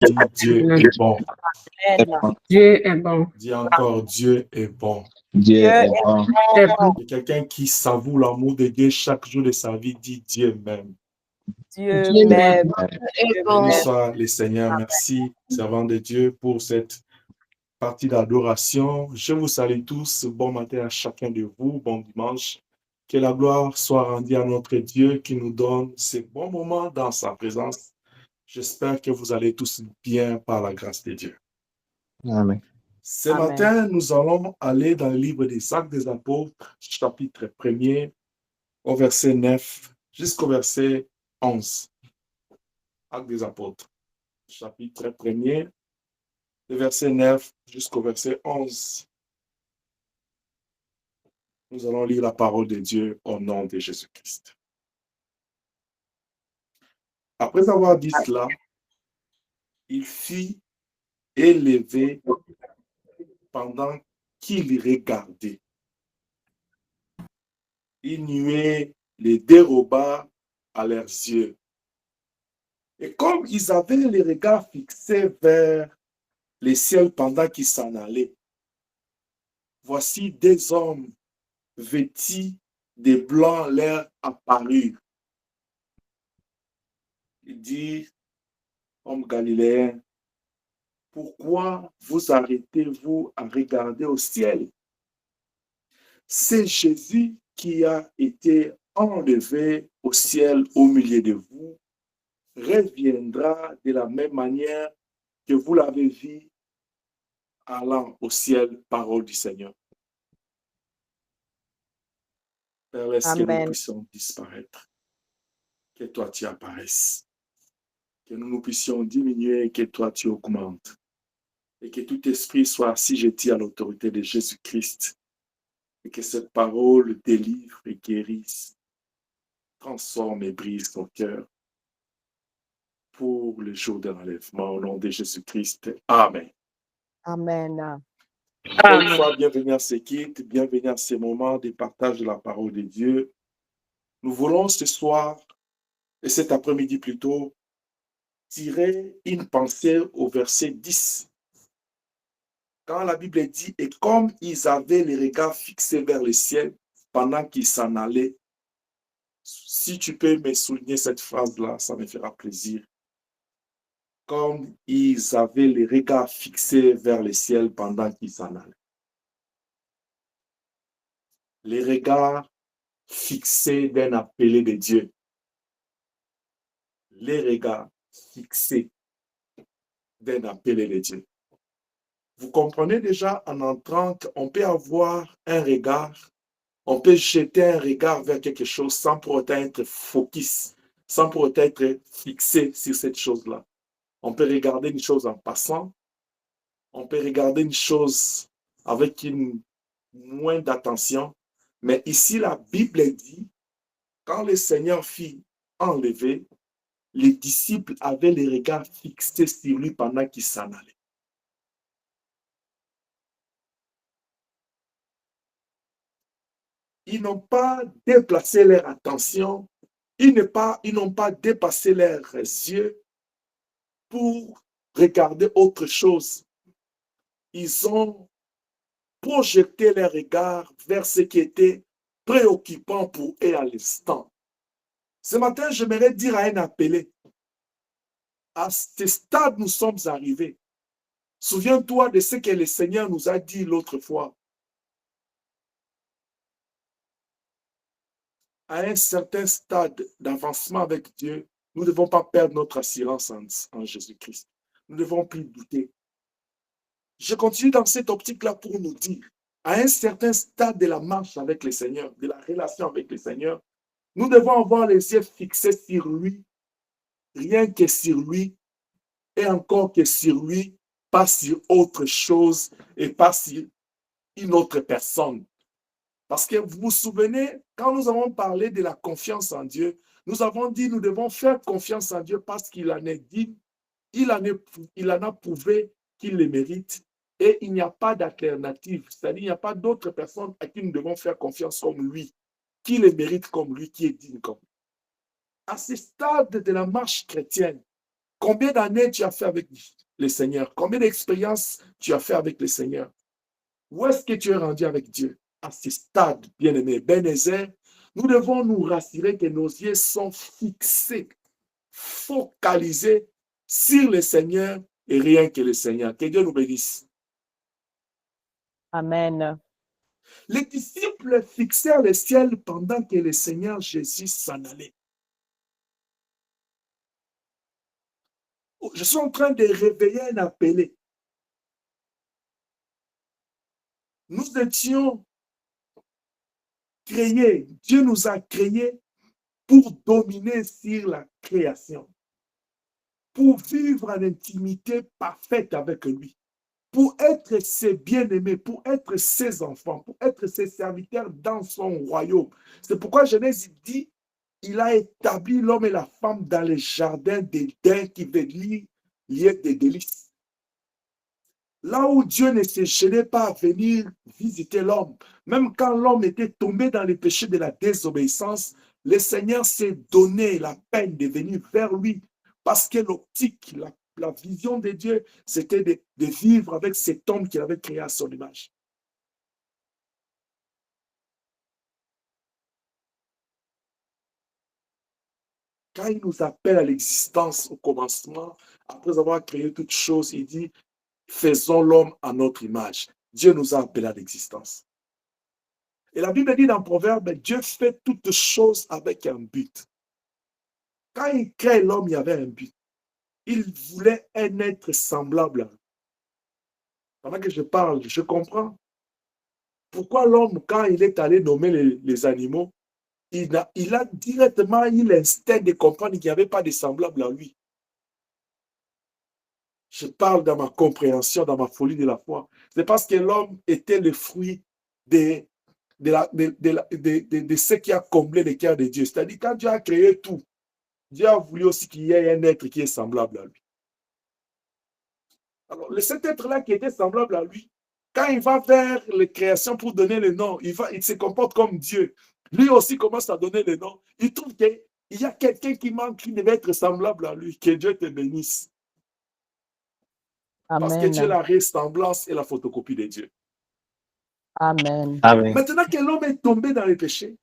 Dis Dieu est bon. Dieu est bon. Dis encore Dieu est bon. Dieu est bon. Est bon. Et quelqu'un qui savoure l'amour de Dieu chaque jour de sa vie dit Dieu m'aime. Dieu Dieu m'aime. est bon. Béni soit le Seigneur. Merci, servant de Dieu, pour cette partie d'adoration. Je vous salue tous. Bon matin à chacun de vous. Bon dimanche. Que la gloire soit rendue à notre Dieu qui nous donne ces bons moments dans sa présence. J'espère que vous allez tous bien par la grâce de Dieu. Amen. Ce Amen. matin, nous allons aller dans le livre des Actes des Apôtres, chapitre 1er, au verset 9 jusqu'au verset 11. Actes des Apôtres, chapitre 1er, le verset 9 jusqu'au verset 11. Nous allons lire la parole de Dieu au nom de Jésus-Christ. Après avoir dit cela, il fit élever pendant qu'il regardait. Une nuée les déroba à leurs yeux. Et comme ils avaient les regards fixés vers les cieux pendant qu'ils s'en allaient, voici des hommes vêtus de blanc leur apparurent. Il dit, hommes galiléens, pourquoi vous arrêtez-vous à regarder au ciel? C'est Jésus qui a été enlevé au ciel au milieu de vous, reviendra de la même manière que vous l'avez vu allant au ciel, parole du Seigneur. Père, laisse que nous Amen. puissions disparaître, que toi tu apparaisses, que nous puissions diminuer et que toi tu augmentes, et que tout esprit soit assujetti à l'autorité de Jésus-Christ, et que cette parole délivre et guérisse, transforme et brise ton cœur pour le jour de l'enlèvement, au nom de Jésus-Christ. Amen. Amen. Encore une fois, bienvenue à ce kit, bienvenue à ce moment de partage de la parole de Dieu. Nous voulons ce soir, et cet après-midi plutôt, tirer une pensée au verset 10. Quand la Bible dit, et comme ils avaient les regards fixés vers le ciel pendant qu'ils s'en allaient, si tu peux me souligner cette phrase-là, ça me fera plaisir. Comme ils avaient les regards fixés vers le ciel pendant qu'ils s'en allaient. Les regards fixés d'un appelé de Dieu. Les regards fixés d'un appelé de Dieu. Vous comprenez déjà en entrant qu'on peut avoir un regard, on peut jeter un regard vers quelque chose sans pour autant être focus, sans pour autant être fixé sur cette chose-là. On peut regarder une chose en passant, on peut regarder une chose avec une moins d'attention, mais ici la Bible dit, quand le Seigneur fit enlever, les disciples avaient les regards fixés sur lui pendant qu'il s'en allait. Ils n'ont pas déplacé leur attention, ils n'ont pas dépassé leurs yeux pour regarder autre chose. Ils ont projeté leur regard vers ce qui était préoccupant pour eux à l'instant. Ce matin, j'aimerais dire à un appelé, à ce stade nous sommes arrivés. Souviens-toi de ce que le Seigneur nous a dit l'autre fois. À un certain stade d'avancement avec Dieu, nous ne devons pas perdre notre assurance en Jésus-Christ. Nous ne devons plus douter. Je continue dans cette optique-là pour nous dire, à un certain stade de la marche avec le Seigneur, de la relation avec le Seigneur, nous devons avoir les yeux fixés sur lui, rien que sur lui, et encore que sur lui, pas sur autre chose et pas sur une autre personne. Parce que vous vous souvenez, quand nous avons parlé de la confiance en Dieu, nous avons dit nous devons faire confiance en Dieu parce qu'il en est dit, il en a prouvé qu'il le mérite et il n'y a pas d'alternative. C'est-à-dire il n'y a pas d'autre personne à qui nous devons faire confiance comme lui, qui le mérite comme lui, qui est digne comme lui. À ce stade de la marche chrétienne, Combien d'années tu as fait avec le Seigneur? Combien d'expériences tu as fait avec le Seigneur? Où est-ce que tu es rendu avec Dieu? À ce stade, bien-aimé Ebenezer, nous devons nous rassurer que nos yeux sont fixés, focalisés sur le Seigneur et rien que le Seigneur. Que Dieu nous bénisse. Amen. Les disciples fixèrent le ciel pendant que le Seigneur Jésus s'en allait. Je suis en train de réveiller un appelé. Nous étions créés, Dieu nous a créés pour dominer sur la création, pour vivre en intimité parfaite avec lui, pour être ses bien-aimés, pour être ses enfants, pour être ses serviteurs dans son royaume. C'est pourquoi Genèse dit, il a établi l'homme et la femme dans le jardin d'Éden qui veut dire lieu de délices. Là où Dieu ne se gênait pas à venir visiter l'homme, même quand l'homme était tombé dans le péché de la désobéissance, le Seigneur s'est donné la peine de venir vers lui parce que l'optique, la vision de Dieu, c'était de vivre avec cet homme qu'il avait créé à son image. Quand il nous appelle à l'existence au commencement, après avoir créé toutes choses, il dit, faisons l'homme à notre image. Dieu nous a appelés à l'existence. Et la Bible dit dans Proverbe, Dieu fait toutes choses avec un but. Quand il crée l'homme, il y avait un but. Il voulait un être semblable à lui. Pendant que je parle, je comprends. Pourquoi l'homme, quand il est allé nommer les animaux, il a directement eu l'instinct de comprendre qu'il n'y avait pas de semblable à lui. Je parle dans ma compréhension, dans ma folie de la foi. C'est parce que l'homme était le fruit de ce qui a comblé le cœur de Dieu. C'est-à-dire, quand Dieu a créé tout, Dieu a voulu aussi qu'il y ait un être qui est semblable à lui. Alors, cet être-là qui était semblable à lui, quand il va vers les créations pour donner le nom, il se comporte comme Dieu. Lui aussi commence à donner le nom. Il trouve qu'il y a quelqu'un qui manque, qui devait être semblable à lui. Que Dieu te bénisse. Amen. Parce que tu es la ressemblance et la photocopie de Dieu. Amen. Amen. Maintenant que l'homme est tombé dans le péché,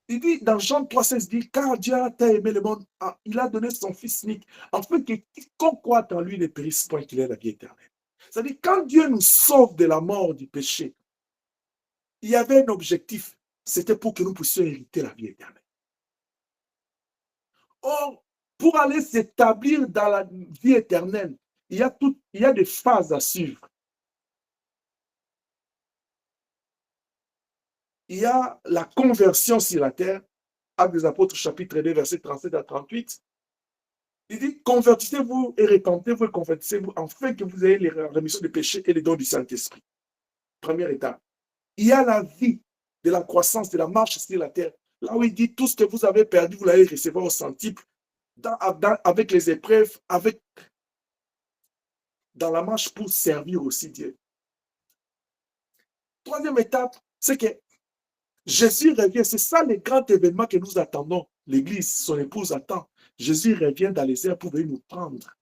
il dit dans Jean 3,16, il dit, car Dieu a tant aimé le monde, il a donné son Fils unique, afin que quiconque croit en lui ne périsse point, qu'il ait la vie éternelle. C'est-à-dire, quand Dieu nous sauve de la mort du péché, il y avait un objectif, c'était pour que nous puissions hériter la vie éternelle. Or, pour aller s'établir dans la vie éternelle, il y a des phases à suivre. Il y a la conversion sur la terre, Actes des Apôtres, chapitre 2, versets 37 à 38. Il dit, convertissez-vous et repentez-vous et convertissez-vous, afin que vous ayez la rémission des péchés et les dons du Saint-Esprit. Première étape. Il y a la vie de la croissance, de la marche sur la terre. Là où il dit, tout ce que vous avez perdu, vous l'allez recevoir au centuple, avec les épreuves, dans la marche pour servir aussi Dieu. Troisième étape, c'est que Jésus revient. C'est ça le grand événement que nous attendons. L'Église, son épouse attend. Jésus revient dans les airs pour venir nous prendre.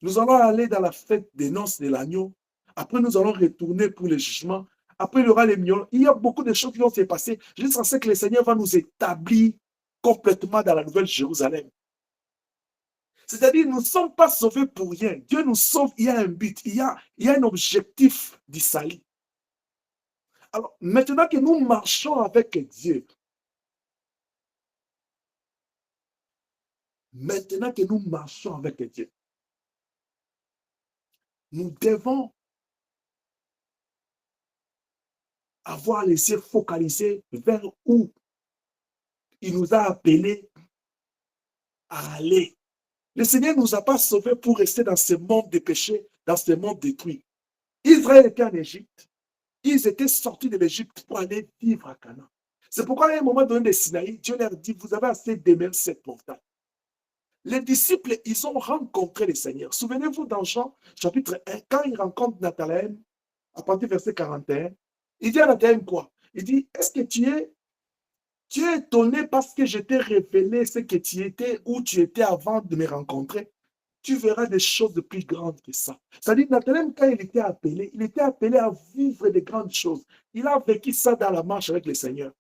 Nous allons aller dans la fête des noces de l'agneau. Après, nous allons retourner pour le jugement. Après, il y aura les millions. Il y a beaucoup de choses qui vont se passer. Je sais que le Seigneur va nous établir complètement dans la nouvelle Jérusalem. C'est-à-dire, nous ne sommes pas sauvés pour rien. Dieu nous sauve, il y a un but, il y a un objectif du salut. Alors, maintenant que nous marchons avec Dieu, nous devons avoir les yeux focalisés vers où il nous a appelés à aller. Le Seigneur ne nous a pas sauvés pour rester dans ce monde de péché, dans ce monde détruit. Israël était en Égypte. Ils étaient sortis de l'Égypte pour aller vivre à Canaan. C'est pourquoi à un moment donné de Sinaï, Dieu leur dit, vous avez assez d'aimer cette montagne. Les disciples, ils ont rencontré le Seigneur. Souvenez-vous dans Jean, chapitre 1, quand ils rencontrent Nathanaël, à partir du verset 41, il dit à Nathanaël quoi? Il dit, est-ce que tu es Tu es étonné parce que je t'ai révélé ce que tu étais, où tu étais avant de me rencontrer. Tu verras des choses de plus grandes que ça. C'est-à-dire, Nathanaël, quand il était appelé à vivre de grandes choses. Il a vécu ça dans la marche avec le Seigneur.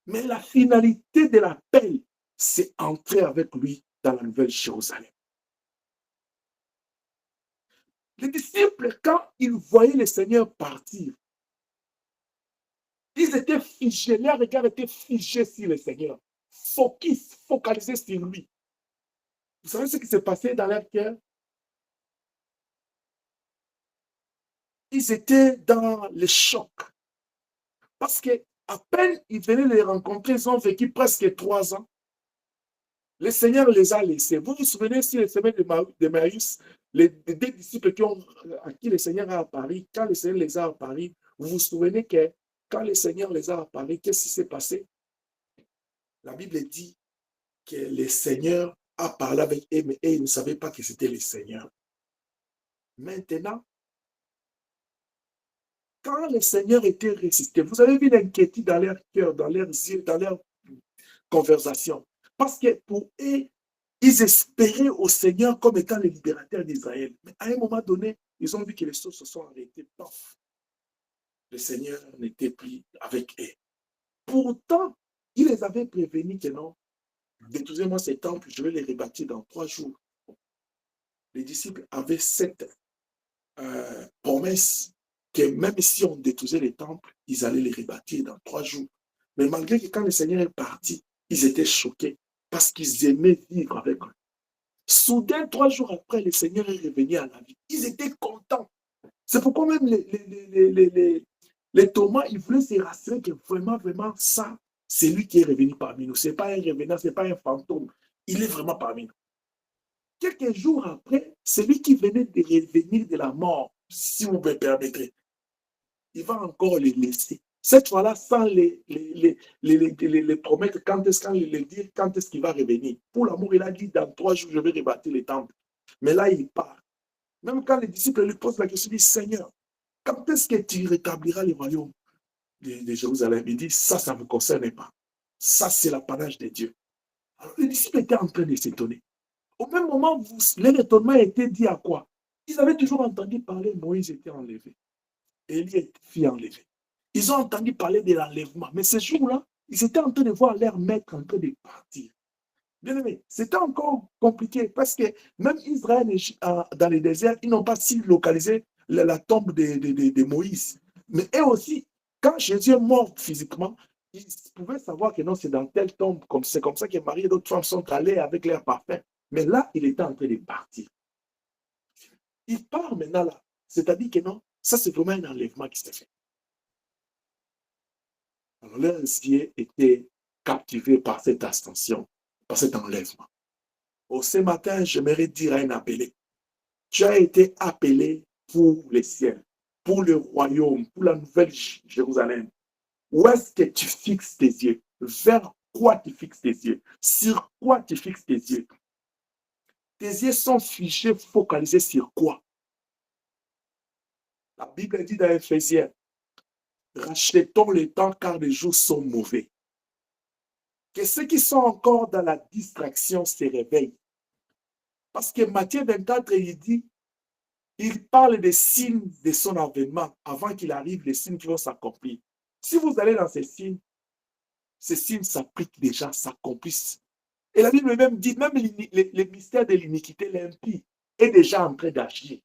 Mais la finalité de l'appel, c'est entrer avec lui dans la nouvelle Jérusalem. Les disciples, quand ils voyaient le Seigneur partir, ils étaient figés, leur regard était figé sur le Seigneur, focalisé sur lui. Vous savez ce qui s'est passé dans leur cœur? Ils étaient dans le choc. Parce qu'à peine ils venaient les rencontrer, ils ont vécu presque 3 ans. Le Seigneur les a laissés. Vous vous souvenez sur les semaines de Maïs, les 2 disciples à qui le Seigneur a apparu, quand le Seigneur les a apparu, vous vous souvenez que quand le Seigneur les a apparu, qu'est-ce qui s'est passé? La Bible dit que le Seigneur a parlé avec eux, mais ils ne savaient pas que c'était le Seigneur. Maintenant, quand le Seigneur était ressuscité, vous avez vu l'inquiétude dans leur cœur, dans leurs yeux, dans leur conversation. Parce que pour eux, ils espéraient au Seigneur comme étant le libérateur d'Israël. Mais à un moment donné, ils ont vu que les choses se sont arrêtées. Paf. Le Seigneur n'était plus avec eux. Pourtant, il les avait prévenus que non, détruisez-moi ces temples, je vais les rebâtir dans 3 jours. Les disciples avaient cette promesse que même si on détruisait les temples, ils allaient les rebâtir dans 3 jours. Mais malgré que quand le Seigneur est parti, ils étaient choqués parce qu'ils aimaient vivre avec eux. Soudain, 3 jours après, le Seigneur est revenu à la vie. Ils étaient contents. C'est pourquoi même les Thomas, ils voulaient se rassurer que vraiment, vraiment, ça, c'est lui qui est revenu parmi nous. Ce n'est pas un revenant, ce n'est pas un fantôme. Il est vraiment parmi nous. Quelques jours après, celui qui venait de revenir de la mort, si vous me permettrez, il va encore les laisser. Cette fois-là, sans les promettre quand est-ce qu'il va revenir. Pour l'amour, il a dit, dans 3 jours, je vais rebâtir les temples. Mais là, il part. Même quand les disciples lui posent la question, ils disent, Seigneur, quand est-ce que tu rétabliras le royaume de Jérusalem? Il dit, ça ne vous concerne pas. Ça, c'est l'apanage de Dieu. Alors, les disciples étaient en train de s'étonner. Au même moment, leur étonnement a été dit à quoi? Ils avaient toujours entendu parler, Moïse était enlevé. Élie fut enlevé. Ils ont entendu parler de l'enlèvement. Mais ce jour-là, ils étaient en train de voir leur maître en train de partir. Bien aimé, c'était encore compliqué parce que même Israël, dans le désert, ils n'ont pas si localisé la tombe de Moïse. Mais eux aussi, quand Jésus est mort physiquement, ils pouvaient savoir que non, c'est dans telle tombe. C'est comme ça que Marie et d'autres femmes sont allées avec leur parfum. Mais là, il était en train de partir. Il part maintenant là. C'est-à-dire que non, ça c'est vraiment un enlèvement qui s'est fait. Alors leurs yeux étaient captivés par cette ascension, par cet enlèvement. Ce matin, j'aimerais dire à un appelé, tu as été appelé pour les ciels, pour le royaume, pour la nouvelle Jérusalem. Où est-ce que tu fixes tes yeux? Vers quoi tu fixes tes yeux? Sur quoi tu fixes tes yeux? Tes yeux sont figés, focalisés sur quoi? La Bible dit dans Éphésiens, rachetons le temps car les jours sont mauvais. Que ceux qui sont encore dans la distraction se réveillent. Parce que Matthieu 24, il dit, il parle des signes de son avènement. Avant qu'il arrive, les signes qui vont s'accomplir. Si vous allez dans ces signes s'appliquent déjà, s'accomplissent. Et la Bible même dit, même le mystère de l'iniquité, l'impie, est déjà en train d'agir.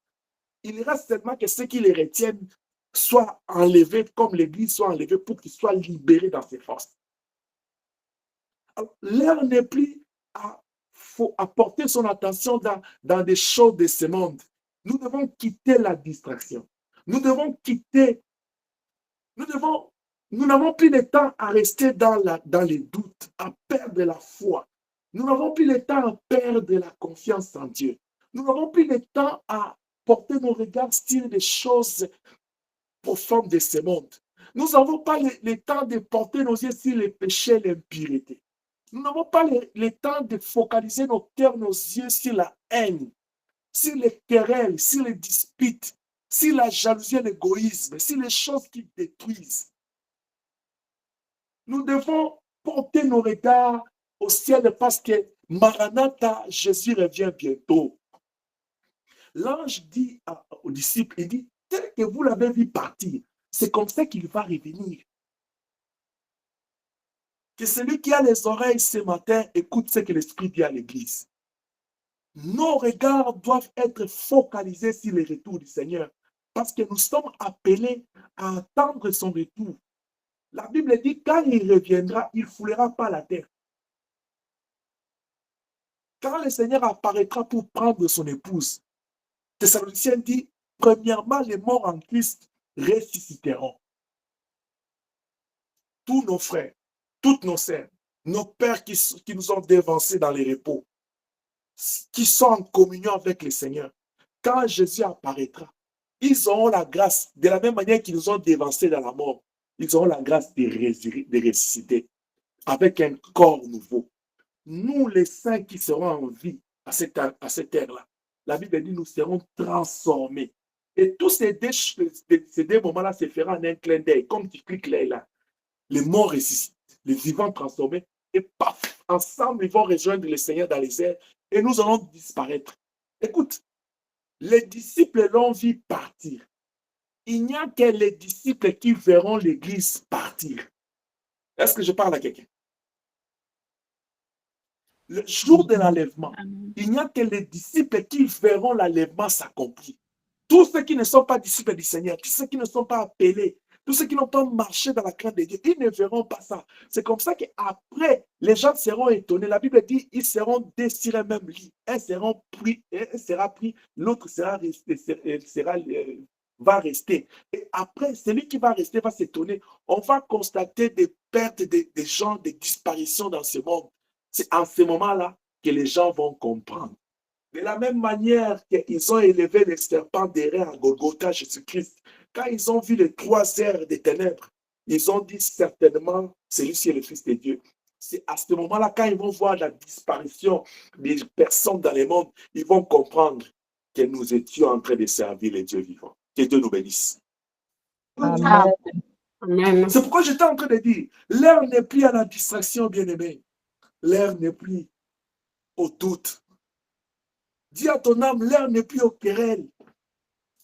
Il reste seulement que ceux qui les retiennent soient enlevés, comme l'Église soit enlevée, pour qu'ils soient libérés dans ses forces. L'heure n'est plus à porter son attention dans des choses de ce monde. Nous devons quitter la distraction. Nous n'avons plus le temps à rester dans les doutes, à perdre la foi. Nous n'avons plus le temps à perdre la confiance en Dieu. Nous n'avons plus le temps à porter nos regards sur des choses profondes de ce monde. Nous n'avons pas le temps de porter nos yeux sur les péchés et l'impureté. Nous n'avons pas le temps de focaliser nos cœurs, nos yeux sur la haine, sur les querelles, sur les disputes, sur la jalousie et l'égoïsme, sur les choses qui détruisent. Nous devons porter nos regards au ciel parce que Maranatha, Jésus revient bientôt. L'ange dit aux disciples, il dit, tel que vous l'avez vu partir, c'est comme ça qu'il va revenir. Que celui qui a les oreilles ce matin écoute ce que l'Esprit dit à l'Église. Nos regards doivent être focalisés sur le retour du Seigneur parce que nous sommes appelés à attendre son retour. La Bible dit, quand il reviendra, il ne foulera pas la terre. Quand le Seigneur apparaîtra pour prendre son épouse, Thessaloniciens dit, premièrement, les morts en Christ ressusciteront. Tous nos frères, toutes nos sœurs, nos pères qui nous ont dévancés dans les repos, qui sont en communion avec le Seigneur, quand Jésus apparaîtra, ils auront la grâce, de la même manière qu'ils nous ont dévancés dans la mort, ils auront la grâce de ressusciter avec un corps nouveau. Nous, les saints qui serons en vie à cette ère-là, la Bible dit nous serons transformés. Et tous ces deux moments-là se feront en un clin d'œil, comme tu cliques là. Les morts ressuscitent, les vivants transformés, et paf, ensemble, ils vont rejoindre le Seigneur dans les airs, et nous allons disparaître. Écoute, les disciples l'ont vu partir. Il n'y a que les disciples qui verront l'Église partir. Est-ce que je parle à quelqu'un? Le jour de l'enlèvement, il n'y a que les disciples qui verront l'enlèvement s'accomplir. Tous ceux qui ne sont pas disciples du Seigneur, tous ceux qui ne sont pas appelés, tous ceux qui n'ont pas marché dans la crainte de Dieu, ils ne verront pas ça. C'est comme ça qu'après, les gens seront étonnés. La Bible dit, ils seront déchirés même lit. Un sera pris, l'autre va rester. Et après, celui qui va rester va s'étonner. On va constater des pertes des gens, des disparitions dans ce monde. C'est en ce moment-là que les gens vont comprendre. De la même manière qu'ils ont élevé les serpents d'airain à Golgotha, Jésus-Christ, quand ils ont vu les 3 heures des ténèbres, ils ont dit certainement, celui-ci est le Fils de Dieu. C'est à ce moment-là, quand ils vont voir la disparition des personnes dans le monde, ils vont comprendre que nous étions en train de servir les dieux vivants. Que Dieu nous bénisse. Amen. Amen. C'est pourquoi j'étais en train de dire, l'heure n'est plus à la distraction, bien-aimé. L'heure n'est plus au doute. Dis à ton âme, l'heure n'est plus aux querelles.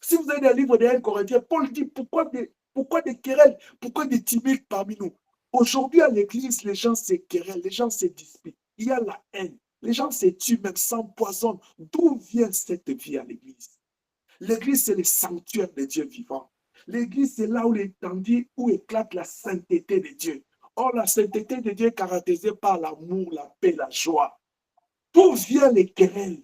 Si vous avez des livres de 1 Corinthiens, Paul dit, pourquoi des querelles, pourquoi des timides parmi nous? Aujourd'hui, à l'église, les gens se querellent, les gens se disputent. Il y a la haine. Les gens se tuent, même s'empoisonnent. D'où vient cette vie à l'église? L'église, c'est le sanctuaire de Dieu vivant. L'église, c'est là où où éclate la sainteté de Dieu. Or, la sainteté de Dieu est caractérisée par l'amour, la paix, la joie. D'où viennent les querelles?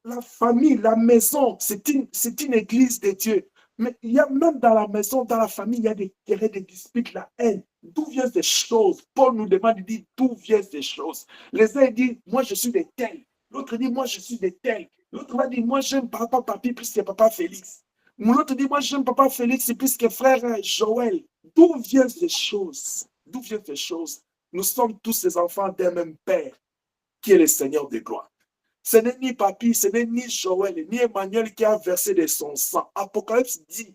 La famille, la maison, c'est une église de Dieu. Mais il y a même dans la maison, dans la famille, il y a des querelles, des disputes, la haine. D'où viennent ces choses? Paul nous demande, il dit, d'où viennent ces choses? Les uns disent, moi je suis de tel. L'autre dit, moi je suis de tel. L'autre va dire, moi j'aime papa Papi plus que papa Félix. L'autre dit, moi j'aime papa Félix plus que frère Joël. D'où viennent ces choses? D'où viennent ces choses? Nous sommes tous les enfants d'un même Père, qui est le Seigneur des gloires. Ce n'est ni Papi, ce n'est ni Joël, ni Emmanuel qui a versé de son sang. Apocalypse dit,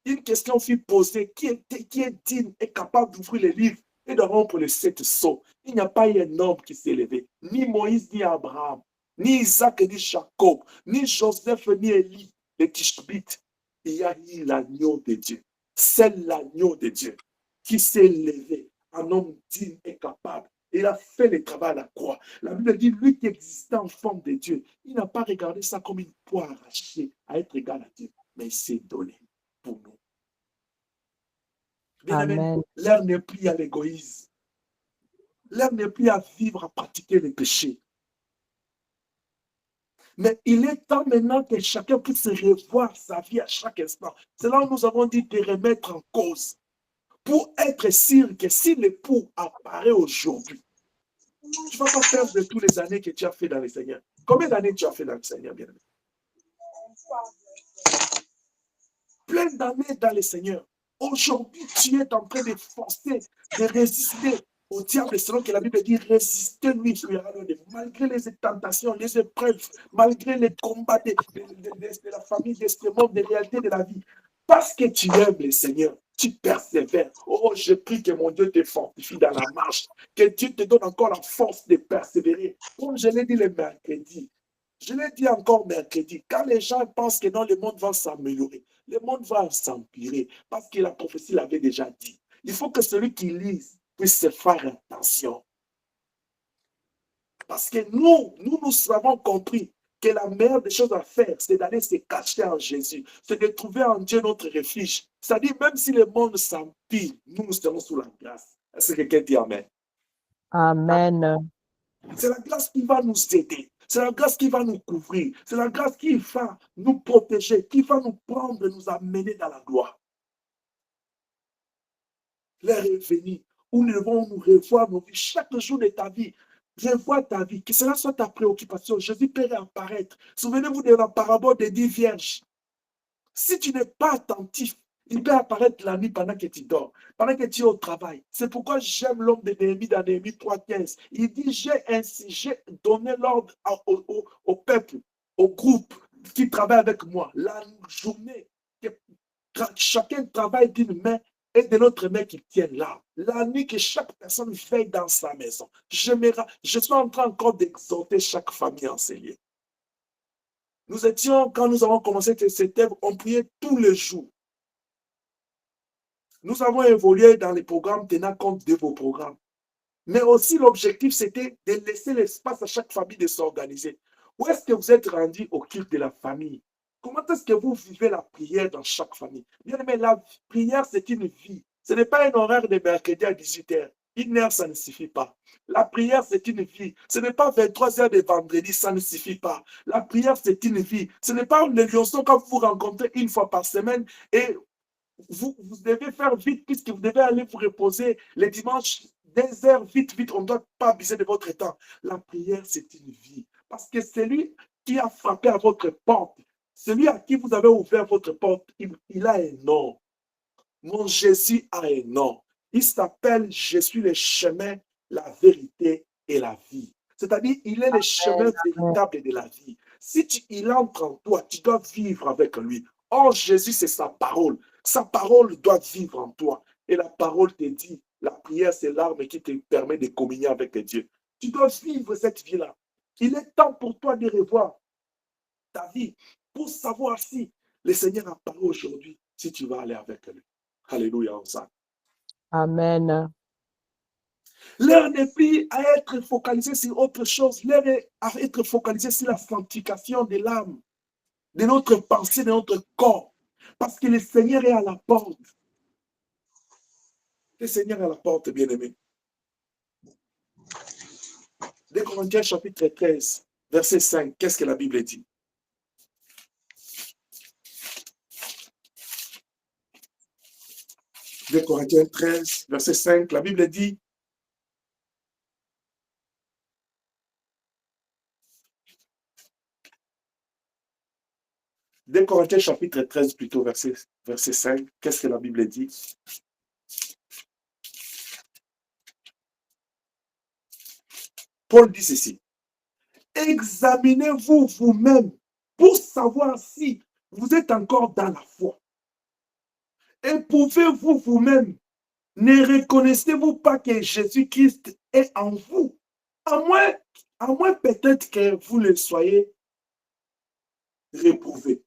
une question fut posée, qui est digne et capable d'ouvrir les livres et de rompre les 7 sceaux? Il n'y a pas eu un homme qui s'est levé, ni Moïse, ni Abraham, ni Isaac, ni Jacob, ni Joseph, ni Élie, les Tishbites. Il y a eu l'agneau de Dieu. C'est l'agneau de Dieu qui s'est levé, un homme digne et capable. Il a fait le travail à la croix. La Bible dit, lui qui existait en forme de Dieu, il n'a pas regardé ça comme une poire arrachée à être égal à Dieu, mais il s'est donné pour nous. Bien-aimé, l'heure n'est plus à l'égoïsme. L'heure n'est plus à vivre, à pratiquer les péchés. Mais il est temps maintenant que chacun puisse revoir sa vie à chaque instant. C'est là où nous avons dit de remettre en cause. Pour être sûr que si l'époux apparaît aujourd'hui, tu ne vas pas perdre de toutes les années que tu as fait dans le Seigneur. Combien d'années tu as fait dans le Seigneur, bien-aimé? Plein d'années dans le Seigneur. Aujourd'hui, tu es en train de forcer, de résister au diable, selon que la Bible dit, résistez-lui, malgré les tentations, les épreuves, malgré les combats de la famille, des monde, des réalités de la vie. Parce que tu aimes le Seigneur, tu persévères. Oh, je prie que mon Dieu te fortifie dans la marche, que Dieu te donne encore la force de persévérer. Comme je l'ai dit le mercredi, je l'ai dit encore mercredi, quand les gens pensent que non, le monde va s'améliorer, le monde va s'empirer, parce que la prophétie l'avait déjà dit. Il faut que celui qui lise puisse se faire attention. Parce que nous avons compris que la meilleure des choses à faire, c'est d'aller se cacher en Jésus, c'est de trouver en Dieu notre refuge. C'est-à-dire, même si le monde s'empire, nous serons sous la grâce. Est-ce que quelqu'un dit Amen? Amen. C'est la grâce qui va nous aider. C'est la grâce qui va nous couvrir. C'est la grâce qui va nous protéger, qui va nous prendre, nous amener dans la gloire. L'heure est venue où nous devons nous revoir nos vies. Chaque jour de ta vie, revois ta vie. Que cela soit ta préoccupation. Jésus peut réapparaître. Souvenez-vous de la parabole des 10 vierges. Si tu n'es pas attentif, il peut apparaître la nuit pendant que tu dors, pendant que tu es au travail. C'est pourquoi j'aime l'homme de Néhémie dans Néhémie 3,15. Il dit, j'ai donné l'ordre au peuple, au groupe qui travaille avec moi. La journée, que chacun travaille d'une main et de l'autre main qui tienne là. La nuit, que chaque personne veille dans sa maison. Je suis en train encore d'exhorter chaque famille enseignée. Nous étions, quand nous avons commencé cette œuvre, on priait tous les jours. Nous avons évolué dans les programmes tenant compte de vos programmes. Mais aussi, l'objectif, c'était de laisser l'espace à chaque famille de s'organiser. Où est-ce que vous êtes rendu au culte de la famille? Comment est-ce que vous vivez la prière dans chaque famille? Bien aimé, la prière, c'est une vie. Ce n'est pas un horaire de mercredi à 18h. 1 heure, ça ne suffit pas. La prière, c'est une vie. Ce n'est pas 23h de vendredi, ça ne suffit pas. La prière, c'est une vie. Ce n'est pas le lionceau quand vous vous rencontrez une fois par semaine et vous devez faire vite puisque vous devez aller vous reposer les dimanches, des heures, vite, on ne doit pas abuser de votre temps. La prière, c'est une vie. Parce que celui qui a frappé à votre porte, celui à qui vous avez ouvert votre porte, il a un nom. Mon Jésus a un nom. Il s'appelle « Je suis le chemin, la vérité et la vie ». C'est-à-dire, il est le chemin véritable de la vie. Si il entre en toi, tu dois vivre avec lui. Or, Jésus, c'est sa parole. Sa parole doit vivre en toi. Et la parole te dit, la prière, c'est l'arme qui te permet de communier avec Dieu. Tu dois vivre cette vie-là. Il est temps pour toi de revoir ta vie pour savoir si le Seigneur a parlé aujourd'hui, si tu vas aller avec lui. Alléluia. Amen. L'heure n'est plus à être focalisé sur autre chose. L'heure est à être focalisé sur la sanctification de l'âme, de notre pensée, de notre corps. Parce que le Seigneur est à la porte. Le Seigneur est à la porte, bien-aimé. 2 Corinthiens chapitre 13, verset 5. Qu'est-ce que la Bible dit? De Corinthiens 13, verset 5, la Bible dit, de Corinthiens chapitre 13, plutôt verset 5, qu'est-ce que la Bible dit? Paul dit ceci, examinez-vous vous-même pour savoir si vous êtes encore dans la foi. Éprouvez-vous vous-même. Ne reconnaissez-vous pas que Jésus-Christ est en vous? À moins peut-être que vous le soyez réprouvé.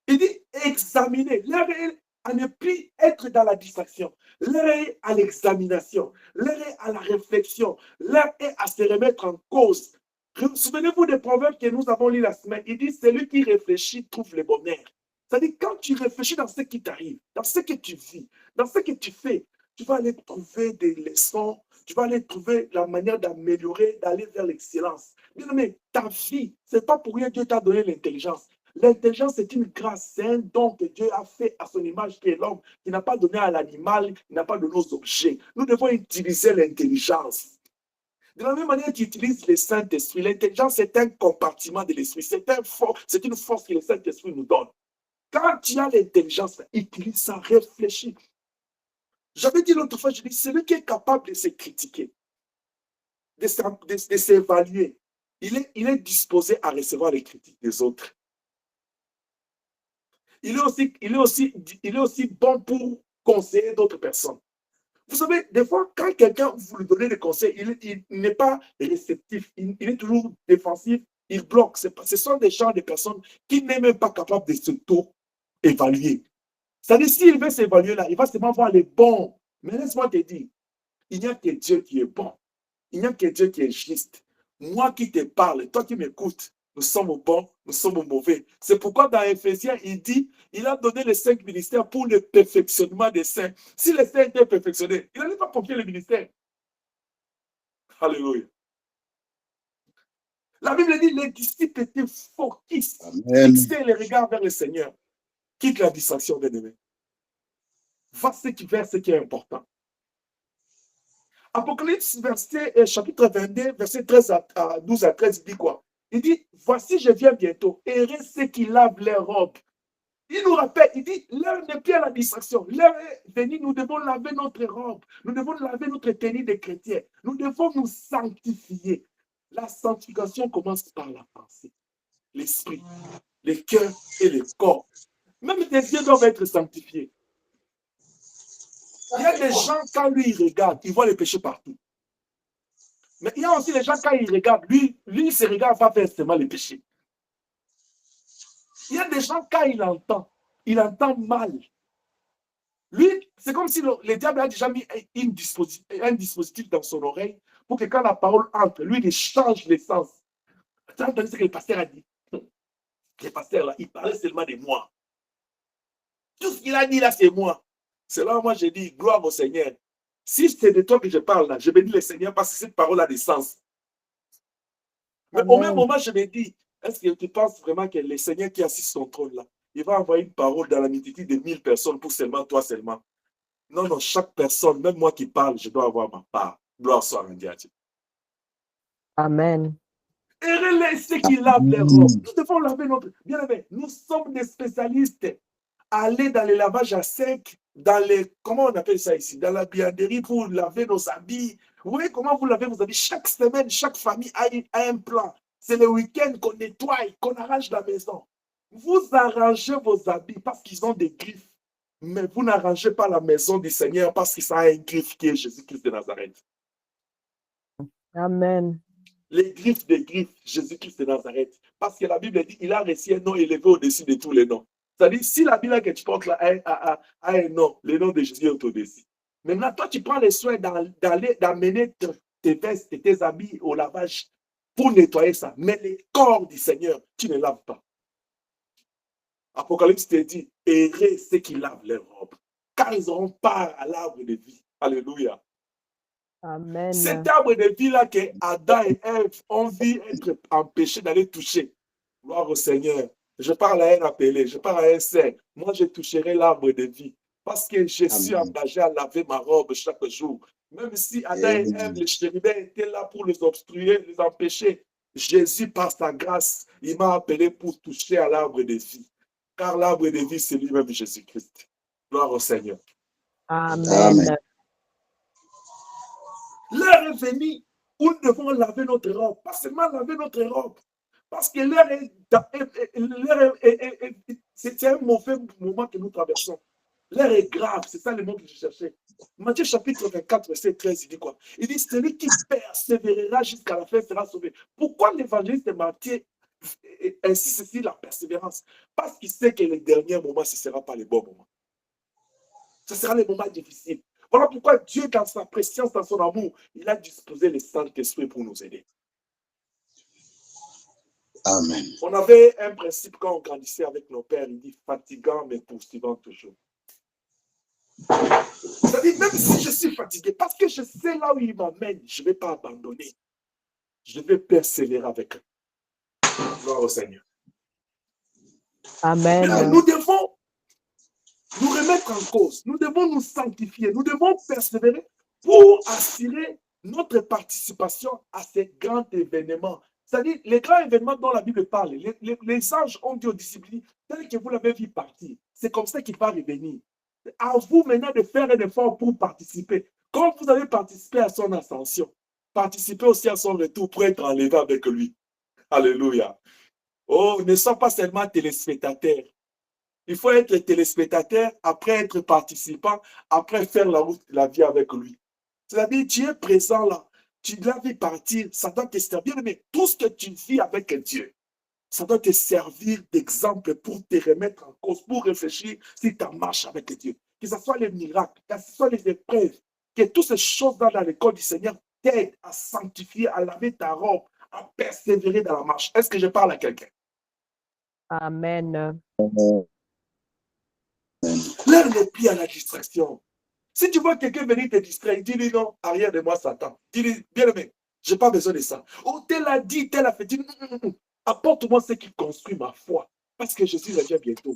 Il dit, examinez. L'heure est à ne plus être dans la distraction. L'heure est à l'examination. L'heure est à la réflexion. L'heure est à se remettre en cause. Souvenez-vous des proverbes que nous avons lus la semaine. Il dit, celui qui réfléchit trouve le bonheur. C'est-à-dire, quand tu réfléchis dans ce qui t'arrive, dans ce que tu vis, dans ce que tu fais, tu vas aller trouver des leçons, tu vas aller trouver la manière d'améliorer, d'aller vers l'excellence. Mais ta vie, ce n'est pas pour rien que Dieu t'a donné l'intelligence. L'intelligence, c'est une grâce, c'est un don que Dieu a fait à son image qui est l'homme, qui n'a pas donné à l'animal, qui n'a pas donné aux objets. Nous devons utiliser l'intelligence. De la même manière qu'il utilise le Saint-Esprit, l'intelligence, c'est un compartiment de l'esprit, c'est une force que le Saint-Esprit nous donne. Quand tu as l'intelligence, utilise ça, réfléchis. J'avais dit l'autre fois, je dis, celui qui est capable de se critiquer, de s'évaluer, il est disposé à recevoir les critiques des autres. Il est aussi bon pour conseiller d'autres personnes. Vous savez, des fois, quand quelqu'un vous lui donnez des conseils, il n'est pas réceptif, il est toujours défensif, il bloque. Ce sont des gens, des personnes qui n'est même pas capable de s'auto-évaluer. C'est-à-dire, s'il veut s'évaluer là, il va seulement voir les bons. Mais laisse-moi te dire, il n'y a que Dieu qui est bon. Il n'y a que Dieu qui est juste. Moi qui te parle, toi qui m'écoutes, nous sommes bons, nous sommes mauvais. C'est pourquoi dans Éphésiens, il dit, il a donné les 5 ministères pour le perfectionnement des saints. Si les saints étaient perfectionnés, il n'allait pas confier les ministères. Alléluia. La Bible dit, les disciples étaient focus, fixés les regards vers le Seigneur. Quitte la distraction, bien-aimé. Va vers ce qui est important. Apocalypse, chapitre 22, verset 13 à 12 à 13, il dit quoi? Il dit, voici, je viens bientôt. Heureux ceux qui lavent leurs robes. Il nous rappelle, il dit, l'heure n'est plus à la distraction. L'heure est venue, nous devons laver notre robe. Nous devons laver notre tenue de chrétien. Nous devons nous sanctifier. La sanctification commence par la pensée, l'esprit, le cœur et le corps. Même tes yeux doivent être sanctifiés. Il y a des gens, quand lui, il regarde, il voit les péchés partout. Mais il y a aussi des gens, quand il regarde, lui se regarde, va faire seulement les péchés. Il y a des gens, quand il entend mal. Lui, c'est comme si le diable a déjà mis un dispositif dans son oreille pour que quand la parole entre, lui, il change les sens. Tu as entendu ce que le pasteur a dit? Le pasteur, là, il parlait seulement de moi. Tout ce qu'il a dit là, c'est moi. C'est là où moi, j'ai dit, gloire au Seigneur. Si c'est de toi que je parle là, je bénis le Seigneur parce que cette parole a des sens. Mais au même moment, je me dis, est-ce que tu penses vraiment que le Seigneur qui assiste son trône là, il va envoyer une parole dans la multitude de 1000 personnes pour seulement toi seulement? Non, non, chaque personne, même moi qui parle, je dois avoir ma part. Gloire soit rendue à Dieu. Amen. Et ceux qui lavent les robes. Nous devons laver notre... Bien aimé, nous sommes des spécialistes. Aller dans les lavages à sec, dans les... Comment on appelle ça ici? Dans la bianderie pour laver nos habits. Vous voyez comment vous lavez vos habits? Chaque semaine, chaque famille a un plan. C'est le week-end qu'on nettoie, qu'on arrange la maison. Vous arrangez vos habits parce qu'ils ont des griffes. Mais vous n'arrangez pas la maison du Seigneur parce que ça a un griffe qui est Jésus-Christ de Nazareth. Amen. Les griffes des griffes, Jésus-Christ de Nazareth. Parce que la Bible dit, il a reçu un nom élevé au-dessus de tous les noms. C'est-à-dire, si la Bible que tu portes là a un nom, le nom de Jésus est au-dessus. Maintenant, toi, tu prends les soins d'amener tes vestes et tes habits au lavage pour nettoyer ça. Mais les corps du Seigneur, tu ne laves pas. Apocalypse te dit, heureux ceux qui lavent leurs robes, car ils auront part à l'arbre de vie. Alléluia. Amen. Cet arbre de vie-là que Adam et Ève ont vu être empêchés d'aller toucher. Gloire au Seigneur. Je parle à un appelé, je parle à un saint. Moi, je toucherai l'arbre de vie parce que je suis engagé à laver ma robe chaque jour. Même si Adam et Ève, les chérubins étaient là pour les obstruer, les empêcher, Jésus, par sa grâce, il m'a appelé pour toucher à l'arbre de vie. Car l'arbre de vie, c'est lui-même Jésus-Christ. Gloire au Seigneur. Amen. L'heure est venue où nous devons laver notre robe. Pas seulement laver notre robe. Parce que l'heure c'est un mauvais moment que nous traversons. L'heure est grave. C'est ça le mot que je cherchais. Matthieu chapitre 24, verset 13, il dit quoi? Il dit, celui qui persévérera jusqu'à la fin sera sauvé. Pourquoi l'évangéliste Matthieu insiste sur la persévérance? Parce qu'il sait que les derniers moments, ce ne sera pas les bons moments. Ce sera les moments difficiles. Voilà pourquoi Dieu, dans sa préscience, dans son amour, il a disposé le Saint-Esprit pour nous aider. Amen. On avait un principe quand on grandissait avec nos pères, il dit fatigant mais poursuivant toujours. C'est-à-dire, même si je suis fatigué, parce que je sais là où il m'amène, je ne vais pas abandonner. Je vais persévérer avec eux. Gloire au Seigneur. Amen. Mais nous devons nous remettre en cause. Nous devons nous sanctifier. Nous devons persévérer pour assurer notre participation à ces grands événements. C'est-à-dire, les grands événements dont la Bible parle, les anges ont dit aux disciples, tel que vous l'avez vu partir, c'est comme ça qu'il va revenir. À vous maintenant de faire un effort pour participer. Comme vous avez participé à son ascension, participez aussi à son retour pour être enlevé avec lui. Alléluia. Oh, ne sois pas seulement téléspectateur. Il faut être téléspectateur, après être participant, après faire la vie avec lui. C'est-à-dire, tu es présent là, tu l'as vu partir, ça doit te servir, mais tout ce que tu vis avec Dieu, ça doit te servir d'exemple pour te remettre en cause, pour réfléchir si tu marches avec Dieu. Que ce soit les miracles, que ce soit les épreuves, que toutes ces choses-là dans l'école du Seigneur t'aident à sanctifier, à laver ta robe, à persévérer dans la marche. Est-ce que je parle à quelqu'un? Amen. Lève les pieds à la distraction. Si tu vois quelqu'un venir te distraire, dis-lui non, arrière de moi, Satan. Dis-lui, bien aimé, je n'ai pas besoin de ça. Oh, tel a dit, tel a fait. Dis, apporte-moi ce qui construit ma foi. Parce que Jésus revient bientôt.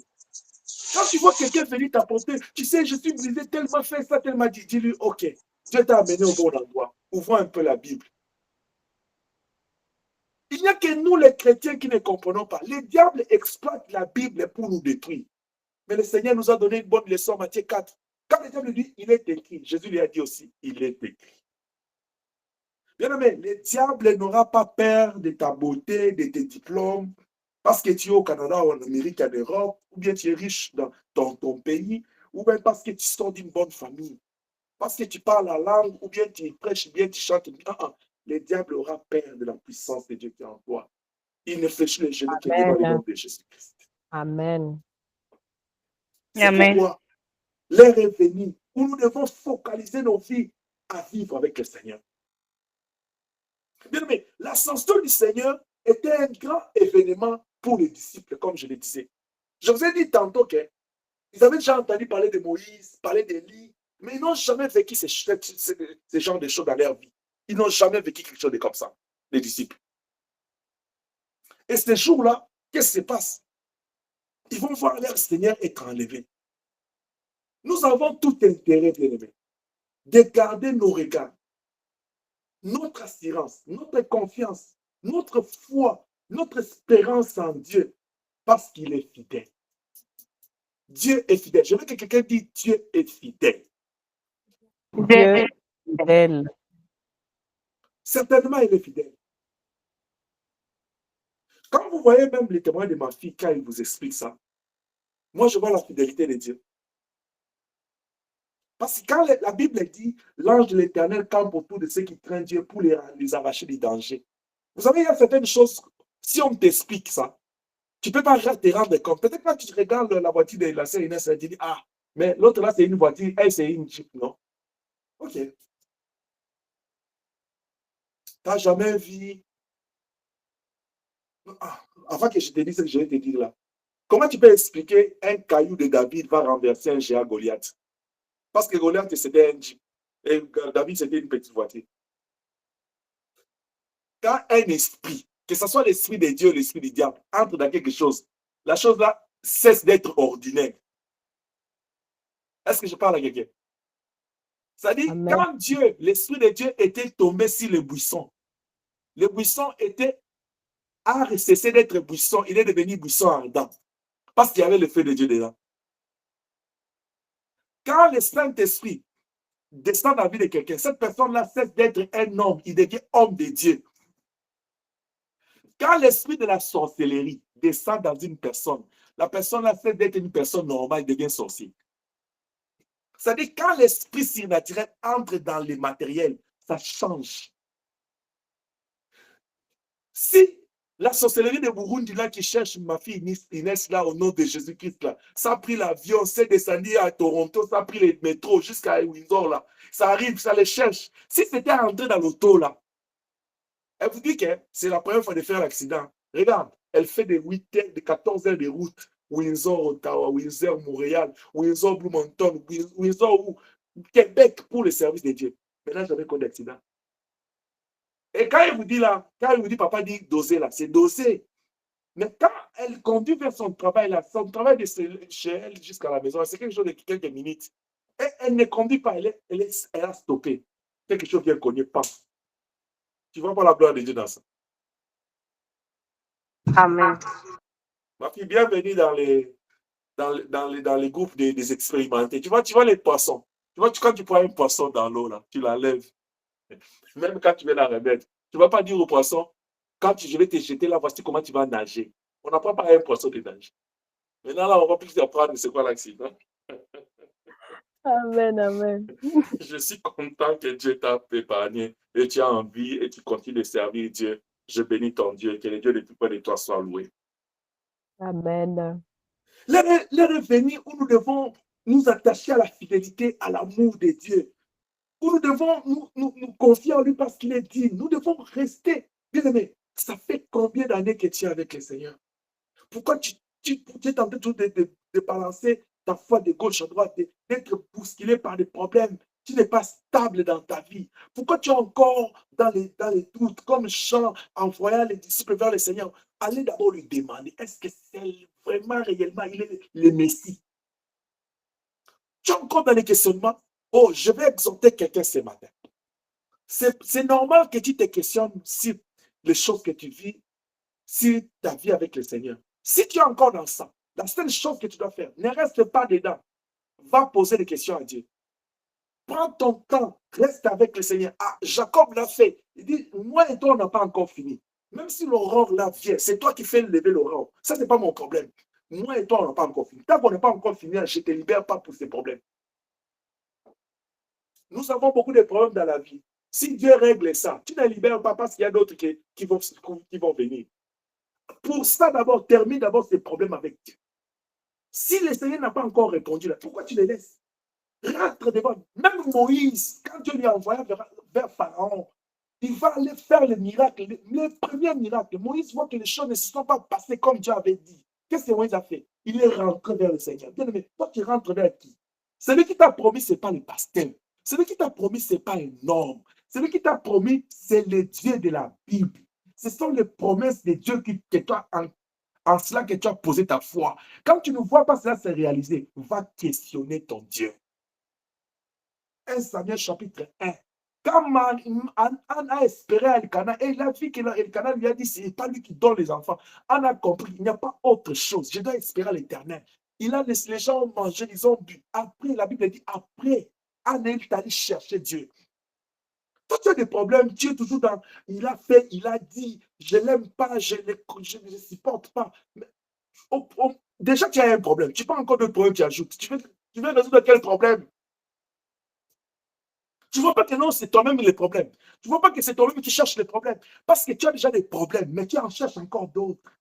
Quand tu vois quelqu'un venir t'apporter, tu sais, je suis brisé, tel m'a fait ça, tel m'a dit, dis-lui, ok, Dieu t'a amené au bon endroit. Ouvrons un peu la Bible. Il n'y a que nous, les chrétiens, qui ne comprenons pas. Les diables exploitent la Bible pour nous détruire. Mais le Seigneur nous a donné une bonne leçon, Matthieu 4. Quand le diable dit, il est écrit, Jésus lui a dit aussi, il est écrit. Bien aimé, le diable n'aura pas peur de ta beauté, de tes diplômes, parce que tu es au Canada ou en Amérique, en Europe, ou bien tu es riche dans ton pays, ou bien parce que tu sors d'une bonne famille, parce que tu parles la langue, ou bien tu prêches bien, tu chantes bien. Le diable aura peur de la puissance de Dieu qui est en toi. Il ne fléchit les genoux que devant le nom de Jésus-Christ. Amen. C'est pourquoi l'heure est venue où nous devons focaliser nos vies à vivre avec le Seigneur. Bien aimé, l'ascension du Seigneur était un grand événement pour les disciples, comme je le disais. Je vous ai dit tantôt qu'ils avaient déjà entendu parler de Moïse, parler d'Élie, mais ils n'ont jamais vécu ce genre de choses dans leur vie. Ils n'ont jamais vécu quelque chose de comme ça, les disciples. Et ces jours-là, qu'est-ce qui se passe? Ils vont voir leur Seigneur être enlevé. Nous avons tout intérêt, bien aimé, de garder nos regards, notre assurance, notre confiance, notre foi, notre espérance en Dieu, parce qu'il est fidèle. Dieu est fidèle. Je veux que quelqu'un dise Dieu est fidèle. Dieu est fidèle. Certainement, il est fidèle. Quand vous voyez même les témoins de ma fille, quand il vous explique ça, moi, je vois la fidélité de Dieu. Parce que quand la Bible dit, l'ange de l'Éternel campe autour de ceux qui craignent Dieu pour les arracher des dangers. Vous savez, il y a certaines choses, si on t'explique ça, tu ne peux pas te rendre compte. Peut-être quand tu regardes la voiture de la sœur Inès, tu dis, ah, mais l'autre là, c'est une voiture, elle, c'est une Jeep, non? Ok. Tu n'as jamais vu... Ah, avant que je te dise ce que je vais te dire là, comment tu peux expliquer un caillou de David va renverser un géant Goliath? Parce que Goliath, c'était un Jeep. Et David, c'était une petite voiture. Quand un esprit, que ce soit l'esprit de Dieu ou l'esprit du diable, entre dans quelque chose, la chose là cesse d'être ordinaire. Est-ce que je parle à quelqu'un? C'est-à-dire, quand Dieu, l'esprit de Dieu était tombé sur le buisson a cessé d'être buisson, il est devenu buisson ardent. Parce qu'il y avait le feu de Dieu dedans. Quand le Saint-Esprit descend dans la vie de quelqu'un, cette personne-là cesse d'être un homme, il devient homme de Dieu. Quand l'esprit de la sorcellerie descend dans une personne, la personne-là cesse d'être une personne normale, il devient sorcier. C'est-à-dire, quand l'esprit surnaturel entre dans le matériel, ça change. Si la sorcellerie de Burundi, là, qui cherche ma fille Inès, là, au nom de Jésus-Christ, là, ça a pris l'avion, c'est descendu à Toronto, ça a pris le métro jusqu'à Windsor, là. Ça arrive, ça les cherche. Si c'était entré dans l'auto, là, elle vous dit que c'est la première fois de faire l'accident. Regarde, elle fait de 8 heures, de 14 heures de route. Windsor, Ottawa, Windsor, Montréal, Windsor, Bloomington, Windsor, Québec pour le service de Dieu. Maintenant, j'avais quoi d'accident. Et quand il vous dit là, quand il vous dit, papa dit doser là, c'est doser. Mais quand elle conduit vers son travail là, son travail de chez elle jusqu'à la maison, c'est quelque chose de quelques minutes. Et elle ne conduit pas, elle a stoppé. Quelque chose qu'elle ne connaît pas. Tu vois pas la gloire de Dieu dans ça. Amen. Ma fille, bienvenue dans les groupes des expérimentés. Tu vois les poissons. Tu vois, quand tu prends un poisson dans l'eau, là, tu la lèves. Même quand tu veux la remettre, tu ne vas pas dire au poisson, quand je vais te jeter là, voici comment tu vas nager. On n'apprend pas à un poisson de nager. Maintenant, là, on va plus apprendre c'est quoi l'accident. Amen, amen. Je suis content que Dieu t'a épargné et tu as envie et tu continues de servir Dieu. Je bénis ton Dieu, que le Dieu de tout près de toi soit loué. Amen. L'heure est venue où nous devons nous attacher à la fidélité, à l'amour de Dieu, où nous devons nous confier en lui parce qu'il est digne. Nous devons rester. Bien aimé, ça fait combien d'années que tu es avec le Seigneur? Pourquoi tu es en train de balancer ta foi de gauche à droite, d'être bousculé par des problèmes? Tu n'es pas stable dans ta vie. Pourquoi tu es encore dans les doutes, comme Jean envoyant les disciples vers le Seigneur? Allez d'abord lui demander, est-ce que c'est vraiment, réellement, il est le Messie? Tu es encore dans les questionnements. Oh, je vais exhorter quelqu'un ce matin. C'est normal que tu te questionnes sur les choses que tu vis, sur ta vie avec le Seigneur. Si tu es encore dans ça, la seule chose que tu dois faire, ne reste pas dedans. Va poser des questions à Dieu. Prends ton temps, reste avec le Seigneur. Ah, Jacob l'a fait. Il dit, moi et toi, on n'a pas encore fini. Même si l'aurore là vient, c'est toi qui fais lever l'aurore. Ça, ce n'est pas mon problème. Moi et toi, on n'a pas encore fini. Tant qu'on n'a pas encore fini, je ne te libère pas pour ces problèmes. Nous avons beaucoup de problèmes dans la vie. Si Dieu règle ça, tu ne libères pas parce qu'il y a d'autres qui vont venir. Pour ça, d'abord, termine d'abord ces problèmes avec Dieu. Si le Seigneur n'a pas encore répondu là, pourquoi tu les laisses? Rentre devant. Même Moïse, quand Dieu lui a envoyé vers Pharaon, il va aller faire le miracle, le premier miracle. Moïse voit que les choses ne se sont pas passées comme Dieu avait dit. Qu'est-ce que Moïse a fait? Il est rentré vers le Seigneur. Bien aimé, toi tu rentres vers qui? Celui qui t'a promis, ce n'est pas le pasteur. Celui qui t'a promis, ce n'est pas un homme. Celui qui t'a promis, c'est le Dieu de la Bible. Ce sont les promesses de Dieu que toi, en cela que tu as posé ta foi. Quand tu ne vois pas cela se réaliser, va questionner ton Dieu. 1 Samuel chapitre 1. Quand Anne a espéré à Elkana, et il a vu qu'Elkana lui a dit, ce n'est pas lui qui donne les enfants. Anne a compris, il n'y a pas autre chose. Je dois espérer à l'Éternel. Il a laissé les gens manger, ils ont bu. Après, la Bible dit, après, Anne est allée chercher Dieu. Toi, tu as des problèmes, tu es toujours dans, il a fait, il a dit, je ne l'aime pas, je ne le supporte pas. Mais, déjà, tu as un problème. Tu n'as pas encore de problème, tu ajoutes. Tu veux résoudre quel problème? Tu ne vois pas que non, c'est toi-même les problèmes. Tu ne vois pas que c'est toi-même qui cherches les problèmes. Parce que tu as déjà des problèmes, mais tu en cherches encore d'autres.